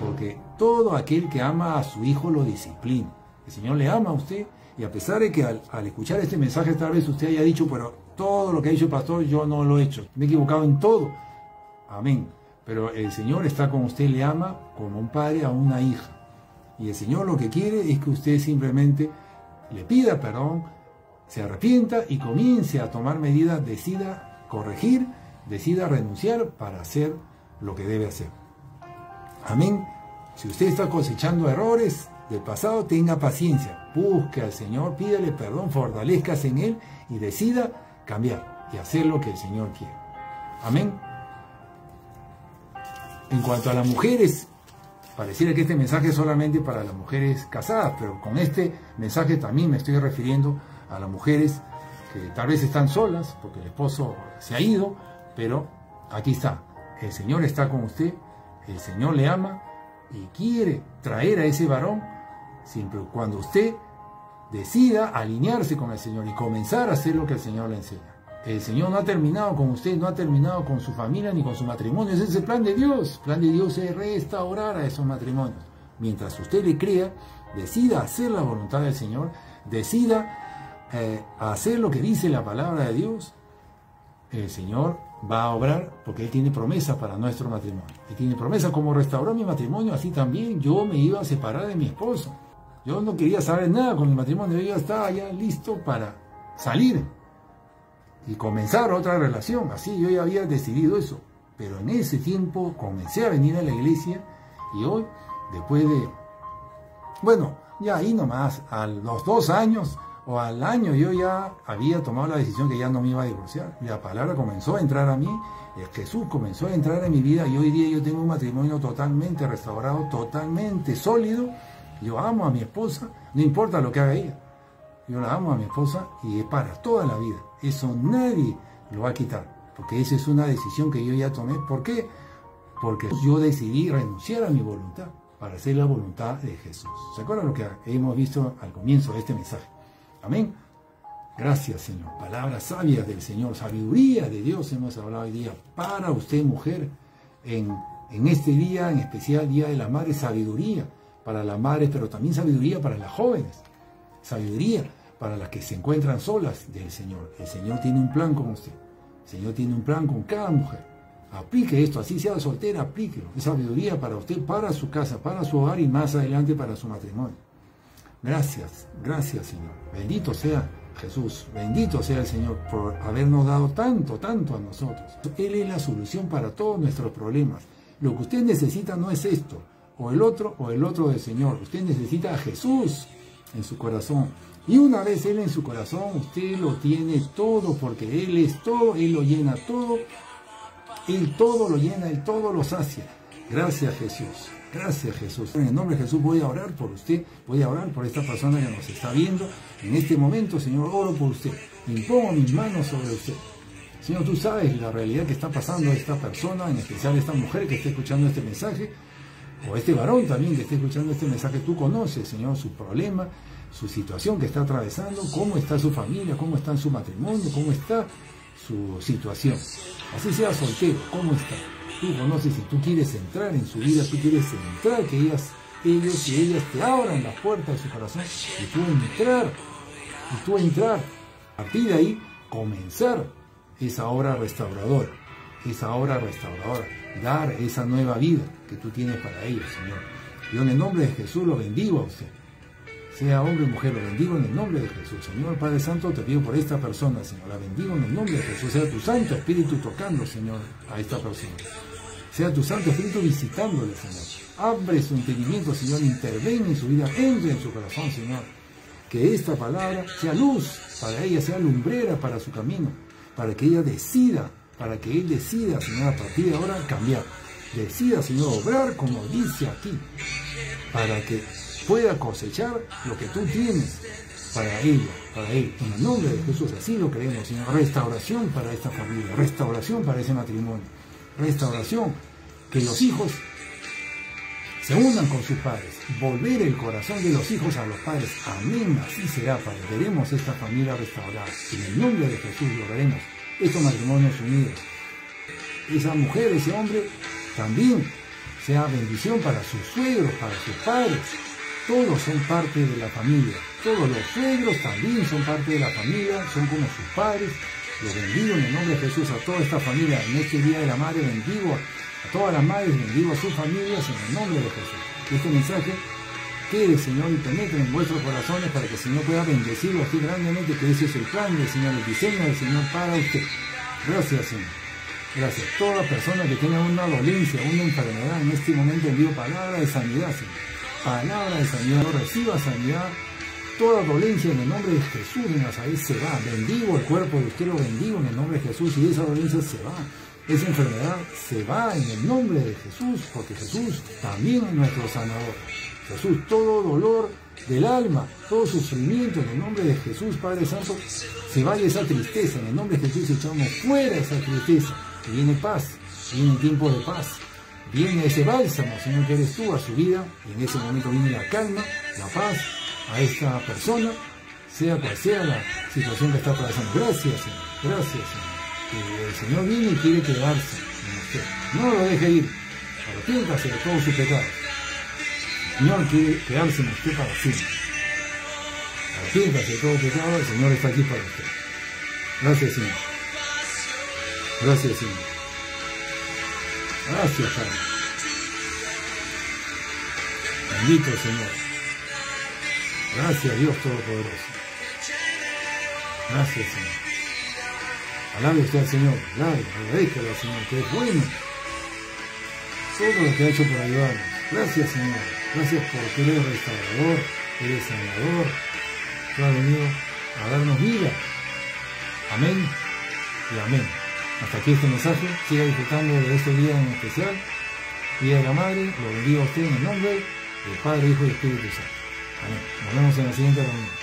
porque todo aquel que ama a su hijo lo disciplina. El Señor le ama a usted, y a pesar de que al escuchar este mensaje tal vez usted haya dicho, pero todo lo que ha dicho el pastor yo no lo he hecho, me he equivocado en todo. Amén. Pero el Señor está con usted, le ama como un padre a una hija. Y el Señor lo que quiere es que usted simplemente le pida perdón, se arrepienta y comience a tomar medidas, decida corregir, decida renunciar para hacer lo que debe hacer. Amén. Si usted está cosechando errores del pasado, tenga paciencia, busque al Señor, pídale perdón, fortalezcase en Él y decida cambiar y hacer lo que el Señor quiere. Amén. En cuanto a las mujeres, pareciera que este mensaje es solamente para las mujeres casadas, pero con este mensaje también me estoy refiriendo a las mujeres que tal vez están solas porque el esposo se ha ido, pero aquí está, el Señor está con usted, el Señor le ama y quiere traer a ese varón siempre cuando usted decida alinearse con el Señor y comenzar a hacer lo que el Señor le enseña. El Señor no ha terminado con usted, no ha terminado con su familia ni con su matrimonio. Ese es el plan de Dios. El plan de Dios es restaurar a esos matrimonios. Mientras usted le crea, decida hacer la voluntad del Señor, decida hacer lo que dice la palabra de Dios, el Señor va a obrar porque Él tiene promesa para nuestro matrimonio. Él tiene promesa, como restauró mi matrimonio, así también yo me iba a separar de mi esposo. Yo no quería saber nada con mi matrimonio, yo ya estaba ya listo para salir y comenzar otra relación. Así yo ya había decidido eso, pero en ese tiempo comencé a venir a la iglesia y hoy, después de, bueno, ya ahí nomás, a los 2 años o al año yo ya había tomado la decisión que ya no me iba a divorciar. La palabra comenzó a entrar a mí, Jesús comenzó a entrar en mi vida y hoy día yo tengo un matrimonio totalmente restaurado, totalmente sólido. Yo amo a mi esposa, no importa lo que haga ella. Yo la amo a mi esposa y es para toda la vida. Eso nadie lo va a quitar, porque esa es una decisión que yo ya tomé. ¿Por qué? Porque yo decidí renunciar a mi voluntad para hacer la voluntad de Jesús. ¿Se acuerdan lo que hemos visto al comienzo de este mensaje? Amén. Gracias, Señor. Palabras sabias del Señor, sabiduría de Dios hemos hablado hoy día para usted, mujer, en este día, en especial Día de la Madre, sabiduría para las madres, pero también sabiduría para las jóvenes, sabiduría para las que se encuentran solas del Señor. El Señor tiene un plan con usted, el Señor tiene un plan con cada mujer. Aplique esto, así sea soltera, aplíquelo. Es sabiduría para usted, para su casa, para su hogar y más adelante para su matrimonio. Gracias, gracias, Señor. Bendito sea Jesús, bendito sea el Señor por habernos dado tanto, tanto a nosotros. Él es la solución para todos nuestros problemas. Lo que usted necesita no es esto, o el otro del Señor. Usted necesita a Jesús en su corazón. Y una vez Él en su corazón, usted lo tiene todo, porque Él es todo, Él lo llena todo. Él todo lo llena, Él todo lo sacia. Gracias, Jesús. Gracias, Jesús. En el nombre de Jesús voy a orar por usted, voy a orar por esta persona que nos está viendo. En este momento, Señor, oro por usted. Impongo mis manos sobre usted. Señor, tú sabes la realidad que está pasando a esta persona, en especial a esta mujer que está escuchando este mensaje, o este varón también que está escuchando este mensaje. Tú conoces, Señor, su problema, su situación que está atravesando, cómo está su familia, cómo está su matrimonio, cómo está su situación. Así sea soltero, cómo está. Tú conoces, si tú quieres entrar en su vida, tú quieres entrar, que ellos y ellas te abran las puertas de su corazón y tú entrar, a partir de ahí comenzar esa obra restauradora, dar esa nueva vida que tú tienes para ellos, Señor. Yo en el nombre de Jesús lo bendigo a usted, sea hombre o mujer, lo bendigo en el nombre de Jesús. Señor Padre Santo, te pido por esta persona, Señor, la bendigo en el nombre de Jesús. Sea tu Santo Espíritu tocando, Señor, a esta persona. Sea tu Santo Espíritu visitándole, Señor. Abre su entendimiento, Señor, interven en su vida, entre en su corazón, Señor. Que esta palabra sea luz para ella, sea lumbrera para su camino, para que ella decida, para que él decida, Señor, a partir de ahora cambiar. Decida, Señor, obrar como dice aquí, para que pueda cosechar lo que tú tienes para ella, para él. En el nombre de Jesús, así lo creemos, Señor. Restauración para esta familia, restauración para ese matrimonio, restauración, que los hijos se unan con sus padres, volver el corazón de los hijos a los padres. Amén, así será, Padre. Veremos esta familia restaurada. En el nombre de Jesús lo veremos, estos matrimonios unidos. Esa mujer, ese hombre, también sea bendición para sus suegros, para sus padres. Todos son parte de la familia. Todos los suegros también son parte de la familia, son como sus padres. Los bendigo en el nombre de Jesús a toda esta familia. En este Día de la Madre bendigo a todas las madres, bendigo a sus familias en el nombre de Jesús. Este mensaje quede, Señor, y penetre en vuestros corazones para que el Señor pueda bendecirlo así grandemente, que ese es el plan del Señor, el diseño del Señor para usted. Gracias, Señor. Gracias. Toda persona que tenga una dolencia, una enfermedad, en este momento envío palabra de sanidad, Señor. Palabra de sanidad, no reciba sanidad. Toda dolencia en el nombre de Jesús de Nazaret se va. Bendigo el cuerpo de usted, lo bendigo en el nombre de Jesús, y esa dolencia se va. Esa enfermedad se va en el nombre de Jesús, porque Jesús también es nuestro sanador. Jesús, todo dolor del alma, todo sufrimiento, en el nombre de Jesús, Padre Santo, se vaya esa tristeza. En el nombre de Jesús echamos fuera esa tristeza. Que viene paz, viene tiempo de paz. Viene ese bálsamo, Señor, que eres tú, a su vida, y en ese momento viene la calma, la paz a esta persona, sea cual sea la situación que está pasando. Gracias, Señor. Gracias, Señor. Que el Señor viene y quiere quedarse en usted. No lo deje ir. Arrepiéntase de todos sus pecados. El Señor quiere quedarse en usted para siempre. Arrepiéntase de todo pecado. El Señor está aquí para usted. Gracias, Señor. Gracias, Señor. Gracias, Padre. Bendito Señor. Gracias, Dios Todopoderoso. Gracias, Señor. Alabe usted al Señor. Agradezcale al Señor, que es bueno. Todo lo que ha hecho por ayudarnos. Gracias, Señor. Gracias porque eres restaurador, eres sanador. Tú has venido a darnos vida. Amén y amén. Hasta aquí este mensaje. Siga disfrutando de este día en especial, Día de la Madre. Lo bendigo a usted en el nombre del Padre, Hijo y Espíritu Santo. Amén. Nos vemos en la siguiente reunión.